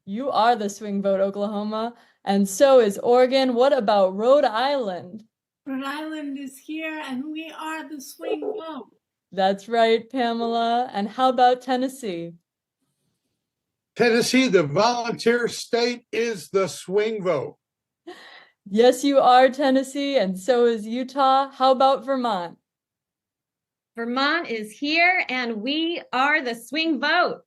You are the swing vote, Oklahoma. And so is Oregon. What about Rhode Island? Rhode Island is here, and we are the swing vote. That's right, Pamela. And how about Tennessee? Tennessee, the volunteer state, is the swing vote. Yes, you are, Tennessee, and so is Utah. How about Vermont? Vermont is here and we are the swing vote.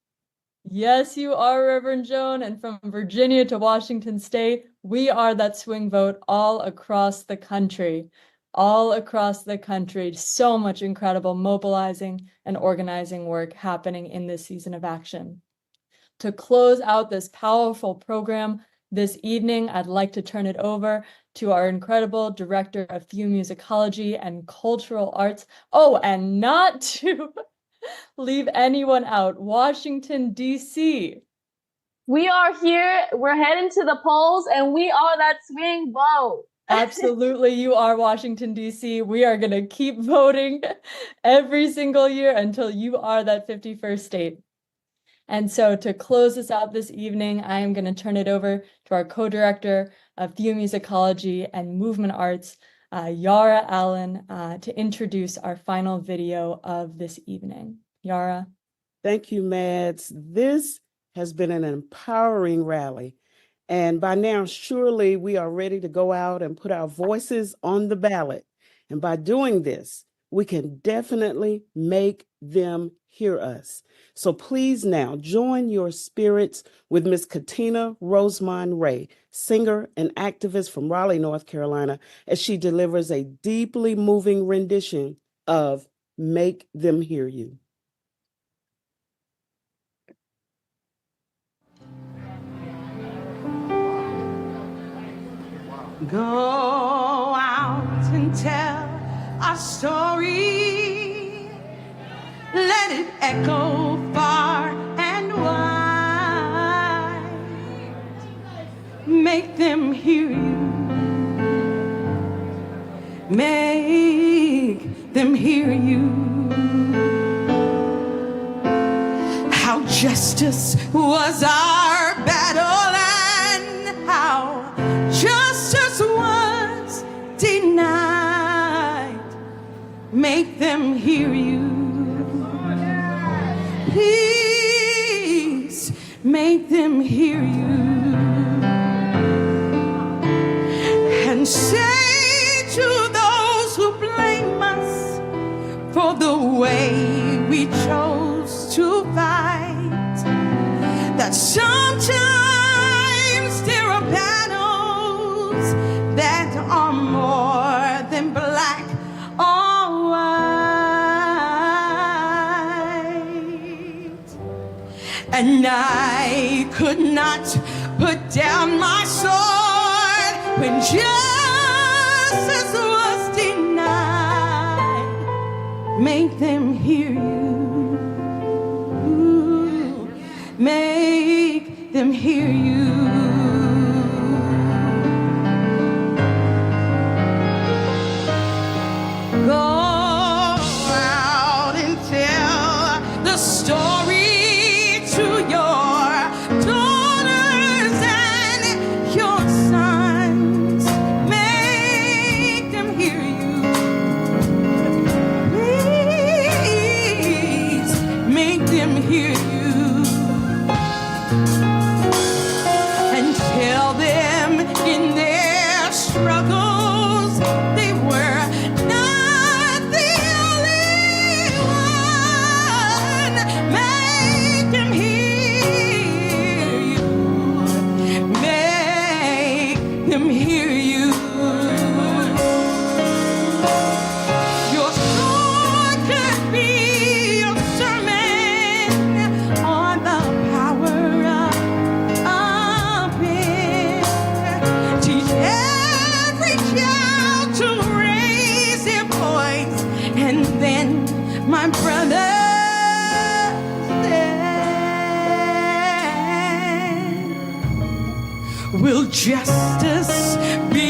Yes, you are, Reverend Joan. And from Virginia to Washington State, we are that swing vote all across the country. All across the country. So much incredible mobilizing and organizing work happening in this season of action. To close out this powerful program this evening, I'd like to turn it over to our incredible Director of Theomusicology and Cultural Arts. Oh, and not to leave anyone out, Washington, D.C. We are here. We're heading to the polls and we are that swing vote. Absolutely, you are Washington, D.C. We are going to keep voting every single year until you are that 51st state. And so to close this out this evening, I am going to turn it over to our co-director of Theomusicology and Movement Arts, Yara Allen, to introduce our final video of this evening. Yara. Thank you, Mads. This has been an empowering rally. And by now, surely we are ready to go out and put our voices on the ballot. And by doing this, we can definitely make them hear us. So please now join your spirits with Miss Katina Rosemond Ray, singer and activist from Raleigh, North Carolina, as she delivers a deeply moving rendition of Make Them Hear You. Go out and tell our story. Let it echo far and wide. Make them hear you. Make them hear you. How justice was our battle and how justice was denied. Make them hear you. Please make them hear you. And say to those who blame us for the way we chose to fight, that sometimes there are battles that are more than black or white. And I could not put down my sword when justice was denied. Make them hear you. Make them hear you. Go out and tell the story to your daughters and your sons. Make them hear you. Please make them hear you. And tell them in their struggles they were not the only one. Make them hear you. Make them hear you. Your sword could be your sermon on the power of pen. Teach every child to raise their voice, and then, my brother, will justice be